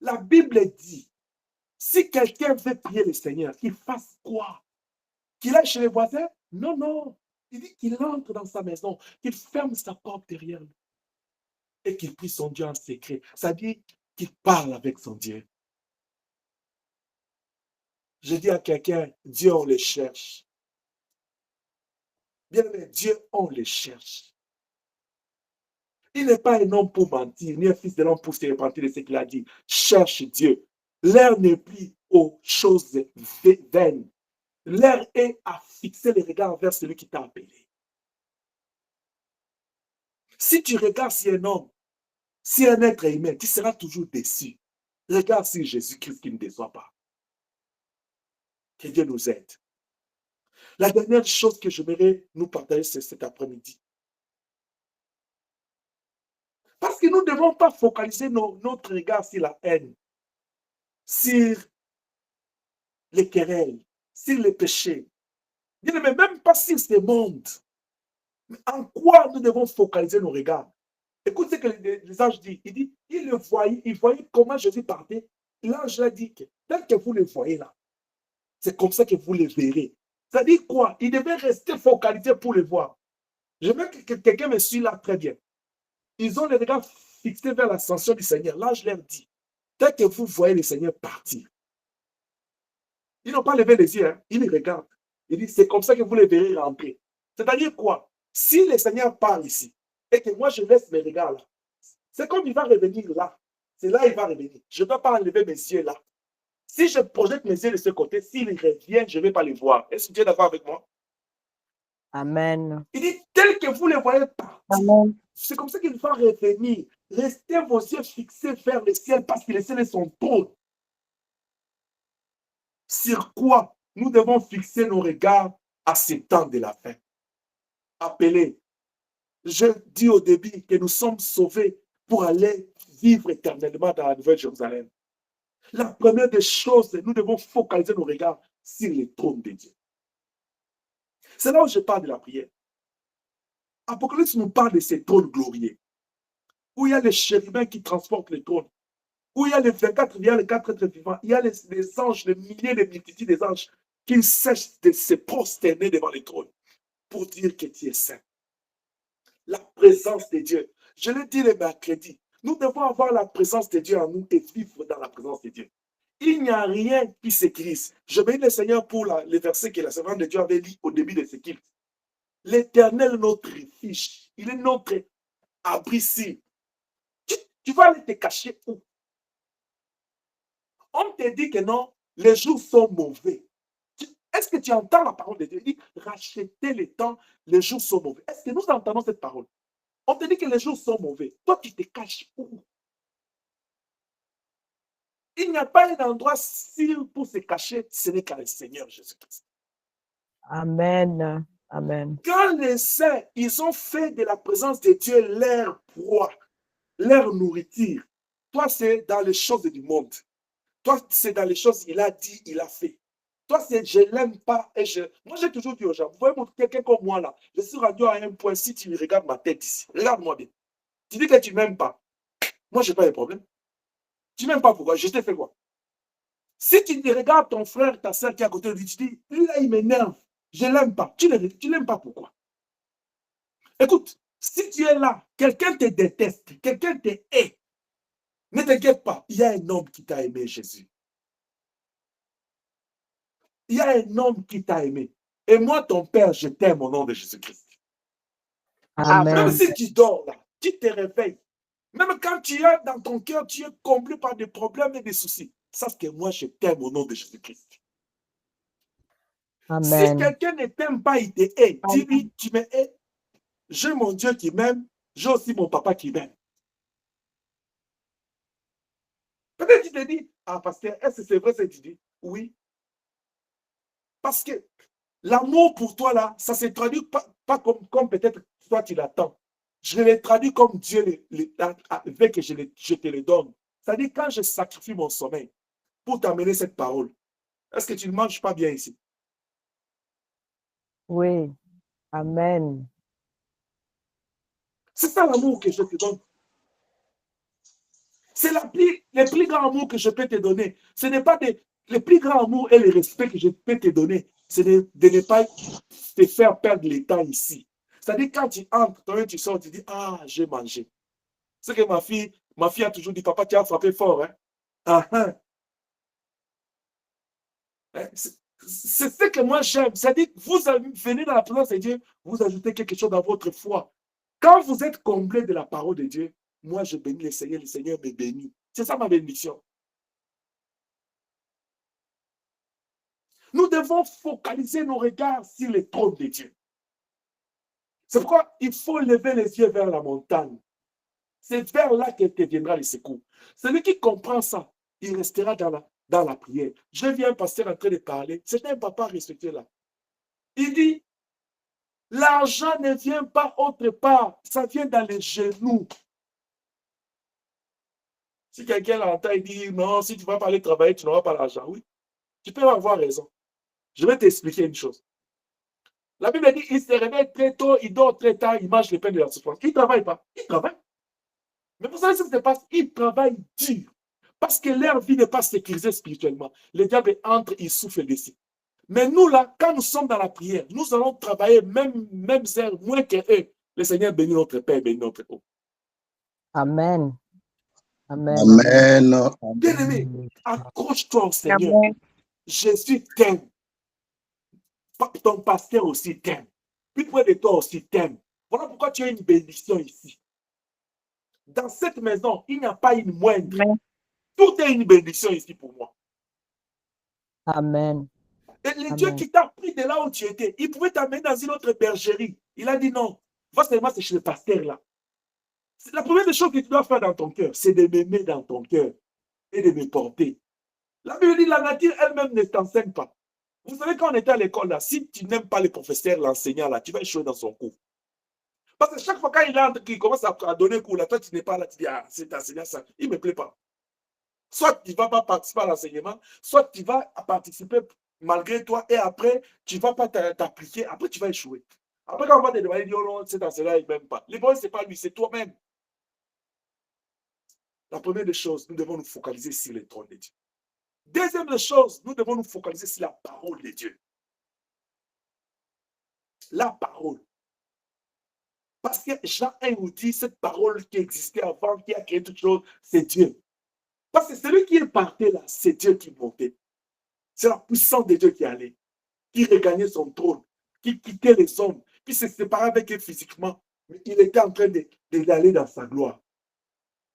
La Bible dit, si quelqu'un veut prier le Seigneur, qu'il fasse quoi? Qu'il aille chez les voisins? Non, non. Il dit qu'il entre dans sa maison, qu'il ferme sa porte derrière lui et qu'il prie son Dieu en secret. Ça dit qu'il parle avec son Dieu. Je dis à quelqu'un, Dieu, on le cherche. Bien aimé, Dieu, on le cherche. Il n'est pas un homme pour mentir, ni un fils de l'homme pour se repentir de ce qu'il a dit. Cherche Dieu. L'heure n'est plus aux choses vaines. L'heure est à fixer les regards vers celui qui t'a appelé. Si tu regardes si un homme, si un être humain, tu seras toujours déçu. Regarde si Jésus-Christ qui ne déçoit pas. Que Dieu nous aide. La dernière chose que j'aimerais nous partager, c'est cet après-midi. Parce que nous ne devons pas focaliser notre regard sur la haine, sur les querelles, sur les péchés. Bien, mais même pas sur ce monde. Mais en quoi nous devons focaliser nos regards? Écoute ce que les anges disent. Il voyait comment Jésus partait. L'ange a dit que tel que vous le voyez là, c'est comme ça que vous le verrez. Ça dit quoi? Il devait rester focalisé pour le voir. Je veux que quelqu'un me suive là très bien. Ils ont les regards fixés vers l'ascension du Seigneur. L'ange leur dit, tel que vous voyez le Seigneur partir. Ils n'ont pas levé les yeux, hein. Ils les regardent. Il dit, c'est comme ça que vous les verrez rentrer. C'est-à-dire quoi? Si le Seigneur parle ici, et que moi je laisse mes regards là, c'est comme il va revenir là. C'est là il va revenir. Je ne dois pas enlever mes yeux là. Si je projette mes yeux de ce côté, s'il revient, je ne vais pas les voir. Est-ce que Dieu est d'accord avec moi? Amen. Il dit, tel que vous les voyez partir, c'est comme ça qu'il va revenir. Restez vos yeux fixés vers le ciel parce que le ciel est son trône. Sur quoi nous devons fixer nos regards à ce temps de la fin? Appelez. Je dis au début que nous sommes sauvés pour aller vivre éternellement dans la Nouvelle Jérusalem. La première des choses, nous devons focaliser nos regards sur les trônes de Dieu. C'est là où je parle de la prière. Apocalypse nous parle de ces trônes glorieux, où il y a les chérubins qui transportent les trônes, où il y a les 24, il y a les 4 êtres vivants, il y a les anges, les milliers, les multitudes des anges qui cessent de se prosterner devant les trônes pour dire que tu es saint. La présence de Dieu. Je l'ai dit le mercredi, nous devons avoir la présence de Dieu en nous et vivre dans la présence de Dieu. Il n'y a rien qui s'écrise. Je bénis le Seigneur pour les versets que la servante de Dieu avait lu au début de ce culte. L'Éternel est notre refuge. Il est notre abri ici. Tu vas aller te cacher où? On te dit que non, les jours sont mauvais. Est-ce que tu entends la parole de Dieu? Il dit, rachetez le temps, les jours sont mauvais. Est-ce que nous entendons cette parole? On te dit que les jours sont mauvais. Toi, tu te caches où? Il n'y a pas un endroit sûr pour se cacher, ce n'est qu'à le Seigneur Jésus-Christ. Amen. Amen. Quand les saints, ils ont fait de la présence de Dieu leur proie, leur nourriture. Toi, c'est dans les choses du monde. Toi, c'est dans les choses qu'il a dit, il a fait. Toi, c'est je ne l'aime pas. Et moi, j'ai toujours dit aux gens, vous voyez quelqu'un comme moi là, je suis rendu à un point, si tu regardes ma tête ici, regarde-moi bien. Tu dis que tu ne m'aimes pas. Moi, je n'ai pas de problème. Tu ne m'aimes pas pourquoi? Je t'ai fait quoi? Si tu regardes ton frère, ta soeur qui est à côté de lui, tu dis, lui là, il m'énerve. Je ne l'aime pas. Tu ne l'aimes pas pourquoi? Écoute, si tu es là, quelqu'un te déteste, quelqu'un te hait, ne t'inquiète pas, il y a un homme qui t'a aimé, Jésus. Il y a un homme qui t'a aimé. Et moi, ton Père, je t'aime au nom de Jésus-Christ. Amen. Même si tu dors là, tu te réveilles. Même quand tu es dans ton cœur, tu es comblé par des problèmes et des soucis. Sache que moi, je t'aime au nom de Jésus-Christ. Amen. Si quelqu'un ne t'aime pas, il te hait. Dis-lui, tu me hais. J'ai mon Dieu qui m'aime. J'ai aussi mon papa qui m'aime. Peut-être qu'il te dit, ah, pasteur, est-ce que c'est vrai ce que tu dis? Oui. Parce que l'amour pour toi, là, ça ne se traduit pas comme peut-être toi tu l'attends. Je l'ai traduit comme Dieu veut que je te le donne. C'est-à-dire quand je sacrifie mon sommeil pour t'amener cette parole, est-ce que tu ne manges pas bien ici? Oui. Amen. C'est ça l'amour que je te donne. C'est le plus grand amour que je peux te donner. Ce n'est pas le plus grand amour et le respect que je peux te donner. C'est de ne pas te faire perdre le temps ici. C'est-à-dire quand tu entres, toi tu sors, tu dis, ah, j'ai mangé. C'est que ma fille a toujours dit, papa, tu as frappé fort. Hein? Ah, ah. C'est ce que moi j'aime. C'est-à-dire que vous venez dans la présence de Dieu, vous ajoutez quelque chose dans votre foi. Quand vous êtes comblé de la parole de Dieu, moi je bénis le Seigneur me bénit. C'est ça ma bénédiction. Nous devons focaliser nos regards sur les trônes de Dieu. C'est pourquoi il faut lever les yeux vers la montagne. C'est vers là que te viendra le secours. Celui qui comprend ça, il restera dans la prière. Je viens un pasteur en train de parler. C'est un papa respecté là. Il dit, l'argent ne vient pas autre part. Ça vient dans les genoux. Si quelqu'un l'entend, il dit, non, si tu ne vas pas aller travailler, tu n'auras pas l'argent. Oui, tu peux avoir raison. Je vais t'expliquer une chose. La Bible dit, il se réveille très tôt, il dort très tard, il mange le pain de la souffrance. Il ne travaille pas. Il travaille. Mais vous savez ce qui se passe? Il travaille dur. Parce que leur vie n'est pas sécurisée spirituellement. Le diable entre, il souffle dessus. Mais nous, là, quand nous sommes dans la prière, nous allons travailler même heures, moins que eux. Le Seigneur bénit notre Père, bénit notre eau. Amen. Amen. Amen. Bien-aimé, accroche-toi au Seigneur. Amen. Jésus t'aime. Ton pasteur aussi t'aime. Puis près de toi aussi t'aime. Voilà pourquoi tu as une bénédiction ici. Dans cette maison, il n'y a pas une moindre. Amen. Tout est une bénédiction ici pour moi. Amen. Et le Dieu qui t'a pris de là où tu étais, il pouvait t'amener dans une autre bergerie. Il a dit non, va seulement c'est chez le pasteur là. La première des choses que tu dois faire dans ton cœur, c'est de m'aimer dans ton cœur et de me porter. La Bible dit la nature elle-même ne t'enseigne pas. Vous savez, quand on était à l'école là, si tu n'aimes pas le professeur, l'enseignant là, tu vas échouer dans son cours. Parce que chaque fois qu'il entre, qu'il commence à donner cours là, toi tu n'es pas là, tu dis ah, cet enseignant ça, il ne me plaît pas. Soit tu ne vas pas participer à l'enseignement, soit tu vas participer malgré toi et après, tu ne vas pas t'appliquer. Après, tu vas échouer. Après, quand on va te demander, oh non, cet enseignant, il ne m'aime pas. Le problème, ce n'est pas lui, c'est toi-même. La première des choses, nous devons nous focaliser sur le trône de Dieu. Deuxième des choses, nous devons nous focaliser sur la parole de Dieu. La parole. Parce que Jean 1 nous dit, cette parole qui existait avant, qui a créé toute chose, c'est Dieu. Parce que celui qui est parti là, c'est Dieu qui montait. C'est la puissance de Dieu qui allait, qui regagnait son trône, qui quittait les hommes, qui se séparait avec eux physiquement. Mais il était en train d'aller dans sa gloire.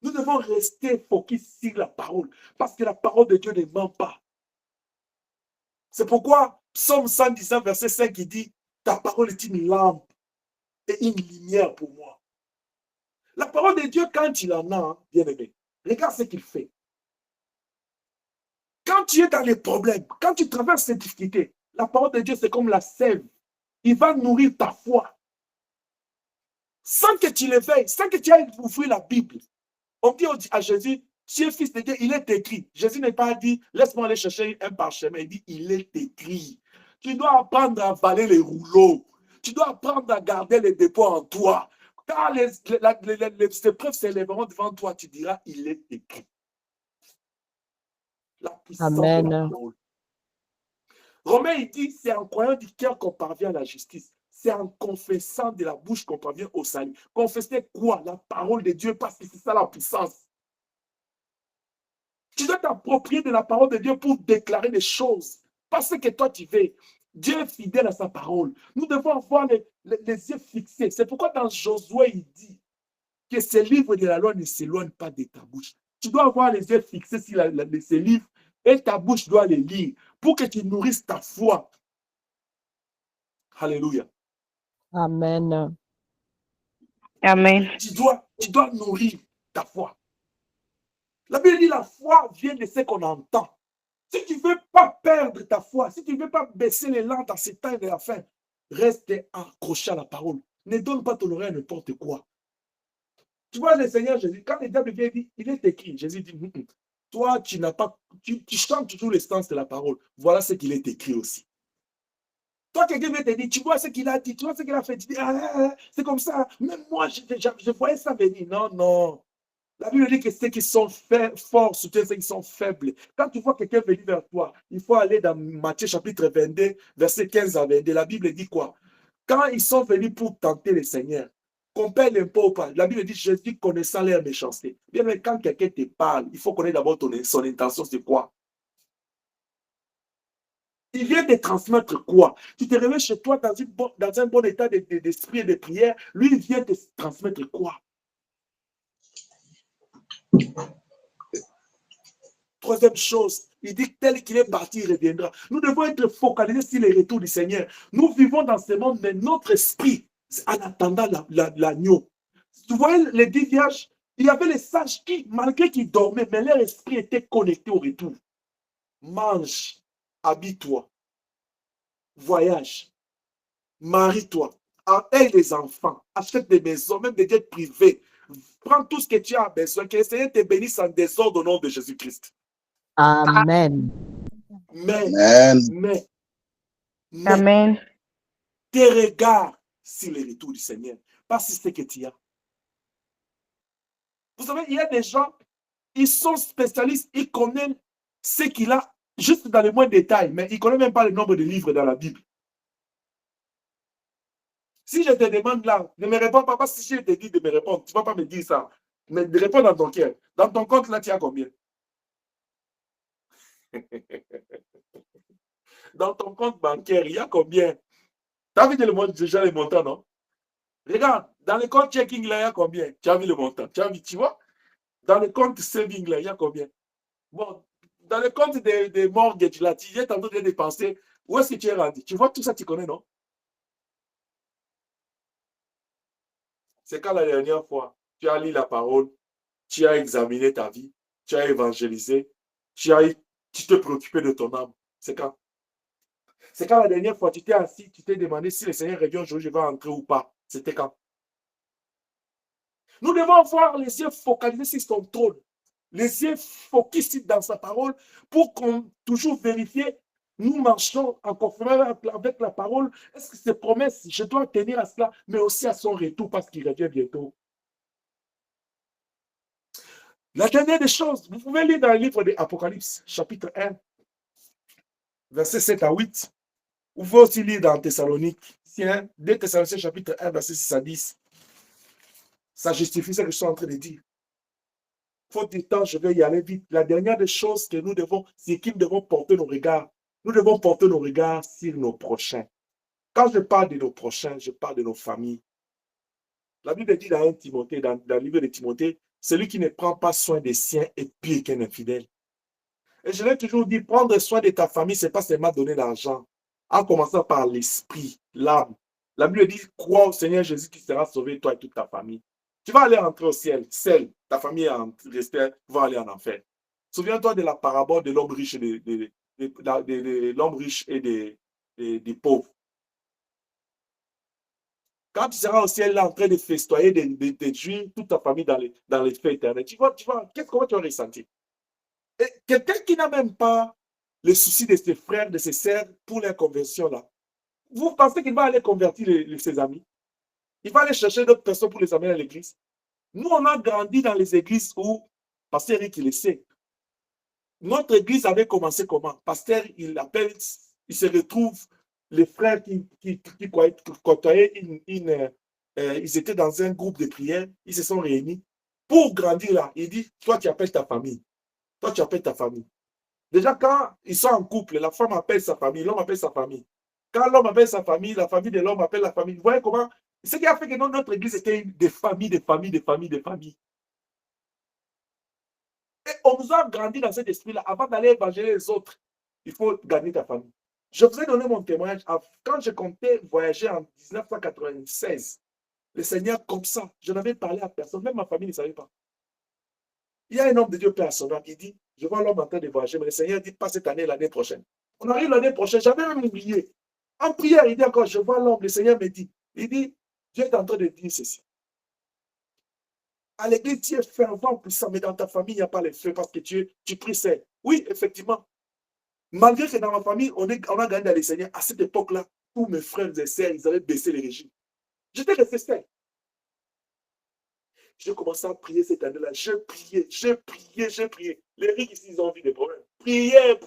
Nous devons rester focus sur la parole, parce que la parole de Dieu ne ment pas. C'est pourquoi Psaume 119, verset 5, il dit, ta parole est une lampe et une lumière pour moi. La parole de Dieu, quand il en a, bien aimé, regarde ce qu'il fait. Quand tu es dans les problèmes, quand tu traverses ces difficultés, la parole de Dieu, c'est comme la sève. Il va nourrir ta foi. Sans que tu l'éveilles, sans que tu ailles ouvrir la Bible. On dit à Jésus, tu es fils de Dieu, il est écrit. Jésus n'est pas dit, laisse-moi aller chercher un parchemin. Il dit, il est écrit. Tu dois apprendre à avaler les rouleaux. Tu dois apprendre à garder les dépôts en toi. Quand les épreuves s'élèveront devant toi, tu diras, il est écrit. La puissance de la parole. Romain, il dit, c'est en croyant du cœur qu'on parvient à la justice. C'est en confessant de la bouche qu'on parvient au salut. Confesser quoi? La parole de Dieu, parce que c'est ça la puissance. Tu dois t'approprier de la parole de Dieu pour déclarer des choses. Parce que toi, tu veux. Dieu est fidèle à sa parole. Nous devons avoir les yeux fixés. C'est pourquoi dans Josué, il dit que ce livre de la loi ne s'éloigne pas de ta bouche. Tu dois avoir les yeux fixés sur ces livres et ta bouche doit les lire pour que tu nourrisses ta foi. Alléluia. Amen. Amen. Tu dois nourrir ta foi. La Bible dit la foi vient de ce qu'on entend. Si tu ne veux pas perdre ta foi, si tu ne veux pas baisser les langues dans ces temps de la fin, reste accroché à la parole. Ne donne pas ton oreille à n'importe quoi. Tu vois, le Seigneur Jésus, quand le diable vient dire, il est écrit, Jésus dit, toi, tu n'as pas, tu chantes toujours le sens de la parole. Voilà ce qu'il est écrit aussi. Toi, quelqu'un vient te dire, tu vois ce qu'il a dit, tu vois ce qu'il a fait, tu dis, c'est comme ça. Même moi, je voyais ça venir. Non, non. La Bible dit que ceux qui sont forts soutiennent ceux qui sont faibles. Quand tu vois quelqu'un venir vers toi, il faut aller dans Matthieu chapitre 22, verset 15 à 22. La Bible dit quoi? Quand ils sont venus pour tenter le Seigneur, qu'on paie l'impôt ou pas, la Bible dit, Jésus connaissant leur méchanceté. Bien, mais quand quelqu'un te parle, il faut connaître d'abord son intention, c'est quoi? Il vient de transmettre quoi? Tu te réveilles chez toi dans un bon état d'esprit et de prière. Lui, il vient te transmettre quoi? Troisième chose, il dit tel qu'il est parti, il reviendra. Nous devons être focalisés sur le retour du Seigneur. Nous vivons dans ce monde, mais notre esprit, en attendant l'agneau. Tu voyais les 10 vierges, il y avait les sages qui, malgré qu'ils dormaient, mais leur esprit était connecté au retour. Mange, habille-toi, voyage, marie-toi, aide les enfants, achète des maisons, même des jets privés. Prends tout ce que tu as besoin, que le Seigneur te bénisse en désordre au nom de Jésus-Christ. Amen. Mais, Amen. tes regards sur le retour du Seigneur, pas sur ce que tu as. Vous savez, il y a des gens, ils sont spécialistes, ils connaissent ce qu'il a juste dans les moindres détails, mais ils ne connaissent même pas le nombre de livres dans la Bible. Si je te demande là, ne me réponds pas, parce que si je te dis de me répondre, tu ne vas pas me dire ça. Mais de répondre dans ton cœur. Dans ton compte, là, tu as combien? Dans ton compte bancaire, il y a combien? Tu as vu déjà le montant, non? Regarde, dans le compte checking, là, il y a combien? Tu as vu le montant? Tu vois? Dans le compte saving, là, il y a combien? Bon, dans le compte de mortgage, là, tu es en train de dépenser. Où est-ce que tu es rendu? Tu vois tout ça, tu connais, non? C'est quand la dernière fois, tu as lu la parole, tu as examiné ta vie, tu as évangélisé, tu te préoccupé de ton âme. C'est quand? C'est quand la dernière fois, tu t'es assis, tu t'es demandé si le Seigneur revient aujourd'hui, je vais entrer ou pas. C'était quand? Nous devons avoir les yeux focalisés sur son trône. Les yeux focusent dans sa parole pour qu'on toujours vérifier. Nous marchons en conformité avec la parole. Est-ce que ces promesses, je dois tenir à cela, mais aussi à son retour parce qu'il revient bientôt. La dernière des choses, vous pouvez lire dans le livre de l'Apocalypse, chapitre 1, versets 7 à 8. Vous pouvez aussi lire dans Thessalonique, 2 Thessaloniciens, chapitre 1, verset 6 à 10. Ça justifie ce que je suis en train de dire. Faute du temps, je vais y aller vite. La dernière des choses que nous devons, c'est que nous devons porter nos regards. Nous devons porter nos regards sur nos prochains. Quand je parle de nos prochains, je parle de nos familles. La Bible dit dans 1 Timothée, dans le livre de Timothée, celui qui ne prend pas soin des siens est pire qu'un infidèle. Et je l'ai toujours dit, prendre soin de ta famille, ce n'est pas seulement donner l'argent. En commençant par l'esprit, l'âme. La Bible dit, crois au Seigneur Jésus qui sera sauvé, toi et toute ta famille. Tu vas aller entrer au ciel, seul. Ta famille va aller en enfer. Souviens-toi de la parabole de l'homme riche et de l'homme riche et des pauvres. Quand tu seras au ciel là en train de festoyer, de jouir toute ta famille dans les feux éternels, comment tu vas ressentir? Et quelqu'un qui n'a même pas le souci de ses frères, de ses sœurs pour la conversion là, vous pensez qu'il va aller convertir ses amis? Il va aller chercher d'autres personnes pour les amener à l'église? Nous, on a grandi dans les églises où, Pasteur Eric, il le sait. Notre église avait commencé comment? Pasteur, il se retrouve, les frères qui côtoyaient, ils étaient dans un groupe de prière, ils se sont réunis. Pour grandir là, il dit, toi tu appelles ta famille. Toi tu appelles ta famille. Déjà quand ils sont en couple, la femme appelle sa famille, l'homme appelle sa famille. Quand l'homme appelle sa famille, la famille de l'homme appelle la famille. Vous voyez comment? Ce qui a fait que notre église était des familles. Et on nous a grandi dans cet esprit-là. Avant d'aller évangéliser les autres, il faut gagner ta famille. Je vous ai donné mon témoignage. Quand je comptais voyager en 1996, le Seigneur, comme ça, je n'avais parlé à personne. Même ma famille ne savait pas. Il y a un homme de Dieu, Père Sonore, qui dit, je vois l'homme en train de voyager, mais le Seigneur dit, pas cette année, l'année prochaine. On arrive l'année prochaine, j'avais même oublié. En prière, il dit encore, je vois l'homme, le Seigneur me dit, il dit, Dieu est en train de dire ceci. À l'église, tu es fervent, puissant, mais dans ta famille, il n'y a pas les feux parce que tu pries seul. Oui, effectivement. Malgré que dans ma famille, on a gagné dans les Seigneurs, à cette époque-là, tous mes frères et sœurs, ils avaient baissé les régimes. J'étais resté seul. J'ai commencé à prier cette année-là. J'ai prié. Les riches ici, ils ont vu des problèmes. Prions.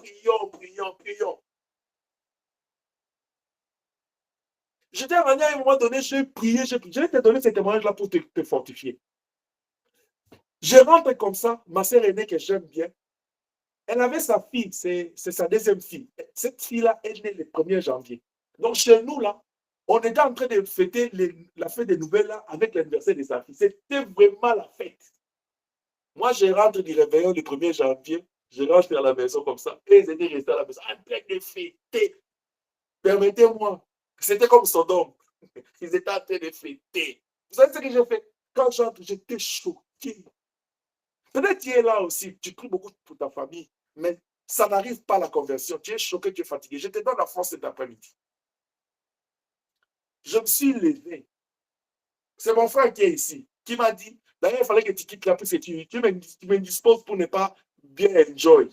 J'étais à un moment donné, j'ai prié. Je vais te donner ce témoignage-là pour te fortifier. Je rentre comme ça, ma sœur aînée que j'aime bien. Elle avait sa fille, c'est sa deuxième fille. Cette fille-là est née le 1er janvier. Donc chez nous, là, on était en train de fêter la fête des nouvelles là, avec l'anniversaire de sa fille. C'était vraiment la fête. Moi, je rentre du réveillon le 1er janvier, je rentre à la maison comme ça, et ils étaient restés à la maison en train de fêter. Permettez-moi, c'était comme Sodome. Ils étaient en train de fêter. Vous savez ce que j'ai fait? Quand j'entre, j'étais choqué. Peut-être tu es là aussi, tu pries beaucoup pour ta famille, mais ça n'arrive pas à la conversion. Tu es choqué, tu es fatigué. Je te donne la force cet après-midi. Je me suis levé. C'est mon frère qui est ici, qui m'a dit, d'ailleurs, il fallait que tu quittes là, parce que tu m'indisposes pour ne pas bien enjoy.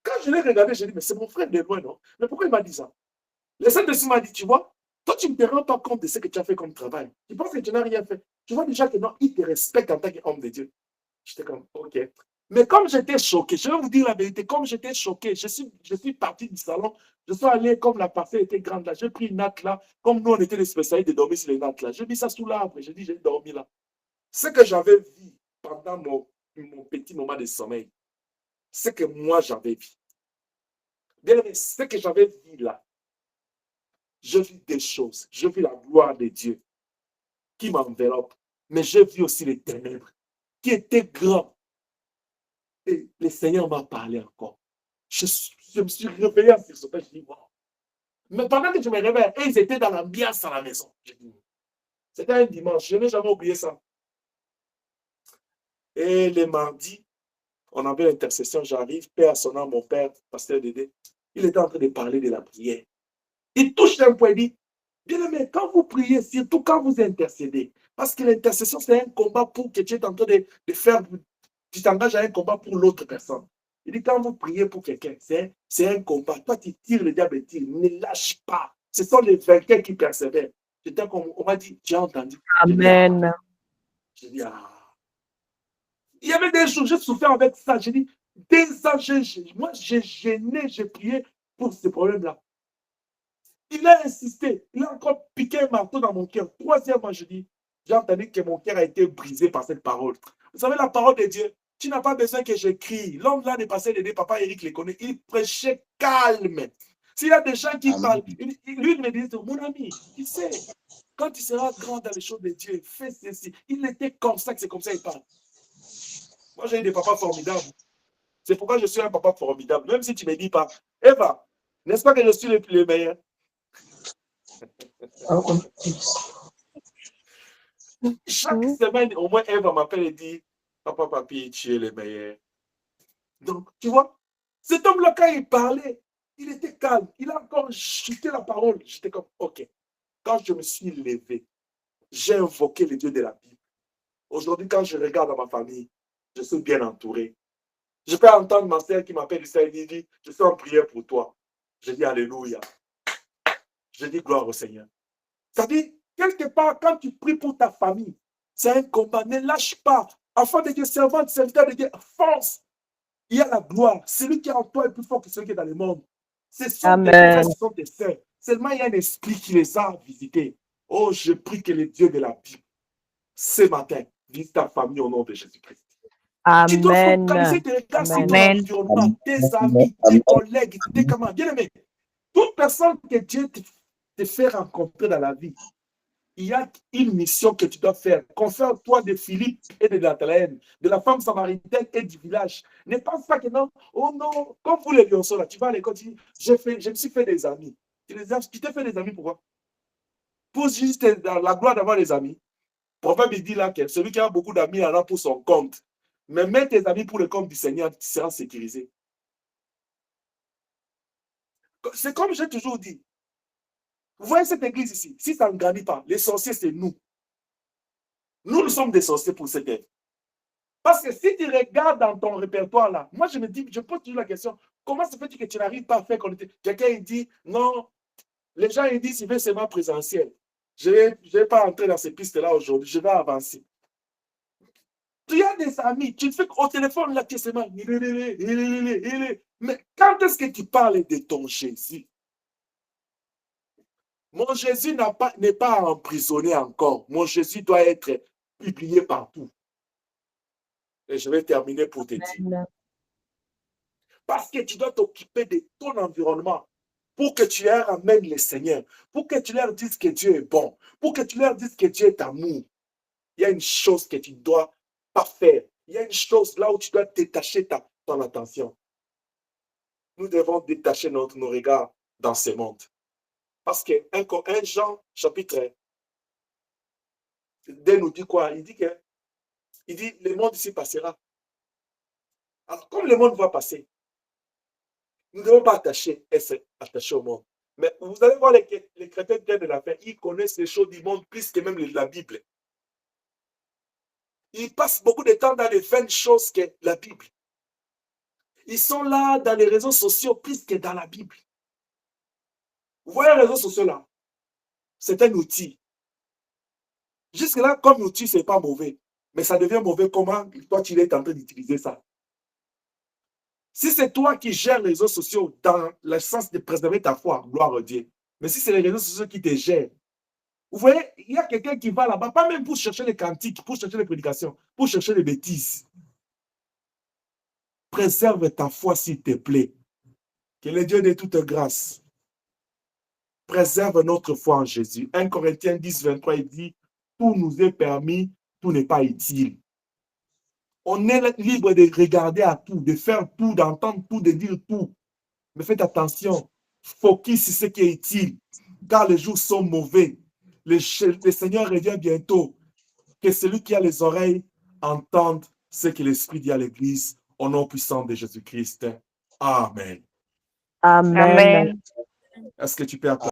Quand je l'ai regardé, j'ai dit, mais c'est mon frère de loin, non? Mais pourquoi il m'a dit ça? Le Saint-Esprit m'a dit, tu vois, toi, tu ne te rends pas compte de ce que tu as fait comme travail. Tu penses que tu n'as rien fait. Tu vois déjà que non, il te respecte en tant qu'homme de Dieu. J'étais comme, ok. Mais comme j'étais choqué, je vais vous dire la vérité, comme j'étais choqué, je suis parti du salon, je suis allé, comme la parcelle était grande là, j'ai pris une natte là, comme nous on était les spécialistes de dormir sur les nattes là, j'ai mis ça sous l'arbre, j'ai dit, j'ai dormi là. Ce que j'avais vu pendant mon petit moment de sommeil, ce que moi j'avais vu. Bien aimé, ce que j'avais vu là, j'ai vu des choses, j'ai vu la gloire de Dieu qui m'enveloppe, mais j'ai vu aussi les ténèbres qui étaient grands. Et le Seigneur m'a parlé encore. Je me suis réveillé sur ce père, je dis, wow. Mais pendant que je me réveille, ils étaient dans l'ambiance à la maison. C'était un dimanche, je n'ai jamais oublié ça. Et le mardi, on avait l'intercession, j'arrive, Père à son âme, mon père, pasteur Dédé, il était en train de parler de la prière. Il touche un point, il dit, bien aimé, quand vous priez, surtout quand vous intercédez, parce que l'intercession, c'est un combat pour que tu es en train de faire Tu t'engages à un combat pour l'autre personne. Il dit, quand vous priez pour quelqu'un, c'est un combat. Toi, tu tires, le diable tire. Ne lâche pas. Ce sont les vainqueurs qui persévèrent. C'était comme on m'a dit, tu as entendu. Amen. J'ai dit, ah. Il y avait des jours, j'ai souffert avec ça. J'ai dit, des ans, moi, j'ai gêné, j'ai prié pour ce problème-là. Il a insisté. Il a encore piqué un marteau dans mon cœur. Troisièmement, je dis, j'ai entendu que mon cœur a été brisé par cette parole. Vous savez, la parole de Dieu, tu n'as pas besoin que j'écris. L'homme là n'est pas d'aider, papa Eric les connaît. Il prêchait calme. S'il y a des gens qui parlent, lui il me dit, mon ami, tu sais, quand tu seras grand dans les choses de Dieu, fais ceci. Il était comme ça, que c'est comme ça qu'il parle. Moi, j'ai eu des papas formidables. C'est pourquoi je suis un papa formidable. Même si tu ne me dis pas, Eva, n'est-ce pas que je suis le meilleur? Chaque semaine, au moins, Eva m'appelle et dit, papa, papi, tu es le meilleur. Donc, tu vois, cet homme-là, quand il parlait, il était calme. Il a encore chuté la parole. J'étais comme, ok. Quand je me suis levé, j'ai invoqué le Dieu de la Bible. Aujourd'hui, quand je regarde dans ma famille, je suis bien entouré. Je peux entendre ma sœur qui m'appelle du Seigneur et dit, je suis en prière pour toi. Je dis Alléluia. Je dis gloire au Seigneur. Ça dit, quelque part, quand tu pries pour ta famille, c'est un combat. Ne lâche pas. Afin de Dieu, servant, serviteur de Dieu, fonce. Il y a la gloire. Celui qui est en toi est plus fort que celui qui est dans le monde. Ce sont tes frères, ce sont tes sœurs. Seulement, il y a un esprit qui les a visités. Oh, je prie que le Dieu de la Bible, ce matin, visite ta famille au nom de Jésus-Christ. Tu dois focaliser tes regards sur ton environnement, tes amis, tes collègues, tes camarades. Bien aimé, toute personne que Dieu te fait rencontrer dans la vie, il y a une mission que tu dois faire. Confère-toi de Philippe et de Nathanaël, de la femme samaritaine et du village. Ne pense pas que non, oh non, comme vous les lionceaux là, tu vas à l'école, tu dis, je me suis fait des amis. Tu t'es fait des amis pourquoi? Pour juste la gloire d'avoir des amis. Le prophète il dit là que celui qui a beaucoup d'amis en a pour son compte. Mais mets tes amis pour le compte du Seigneur, tu seras sécurisé. C'est comme j'ai toujours dit. Vous voyez cette église ici, si ça ne grandit pas, les sorciers, c'est nous. Nous sommes des sorciers pour cette œuvre. Parce que si tu regardes dans ton répertoire là, moi je me dis, je pose toujours la question, comment se fait-il que tu n'arrives pas à faire comme quelqu'un il dit, non, les gens ils disent, il veut seulement présentiel. Je ne vais pas entrer dans ces pistes-là aujourd'hui, je vais avancer. Tu as des amis, tu fais au téléphone là, tu sais seulement, mais quand est-ce que tu parles de ton Jésus? Mon Jésus n'est pas emprisonné encore. Mon Jésus doit être publié partout. Et je vais terminer pour te dire. Parce que tu dois t'occuper de ton environnement pour que tu leur amènes le Seigneur, pour que tu leur dises que Dieu est bon, pour que tu leur dises que Dieu est amour. Il y a une chose que tu ne dois pas faire. Il y a une chose là où tu dois détacher ton attention. Nous devons détacher nos regards dans ce monde. Parce que 1 Jean, chapitre 2 nous dit quoi? Il dit le monde ici passera. Alors, comme le monde va passer, nous ne devons pas être attachés au monde. Mais vous allez voir les chrétiens de la fin, ils connaissent les choses du monde plus que même la Bible. Ils passent beaucoup de temps dans les vaines choses que la Bible. Ils sont là dans les réseaux sociaux plus que dans la Bible. Vous voyez les réseaux sociaux là? C'est un outil. Jusque-là, comme outil, ce n'est pas mauvais. Mais ça devient mauvais comment toi, tu es en train d'utiliser ça. Si c'est toi qui gères les réseaux sociaux dans le sens de préserver ta foi, gloire à Dieu. Mais si c'est les réseaux sociaux qui te gèrent, vous voyez, il y a quelqu'un qui va là-bas, pas même pour chercher les cantiques, pour chercher les prédications, pour chercher les bêtises. Préserve ta foi, s'il te plaît. Que le Dieu de toute grâce préserve notre foi en Jésus. 1 Corinthiens 10, 23, il dit, tout nous est permis, tout n'est pas utile. On est libre de regarder à tout, de faire tout, d'entendre tout, de dire tout. Mais faites attention, focus sur ce qui est utile, car les jours sont mauvais. Le Seigneur revient bientôt. Que celui qui a les oreilles entende ce que l'Esprit dit à l'Église, au nom puissant de Jésus-Christ. Amen. Amen. Amen. Est-ce que tu peux applaudir?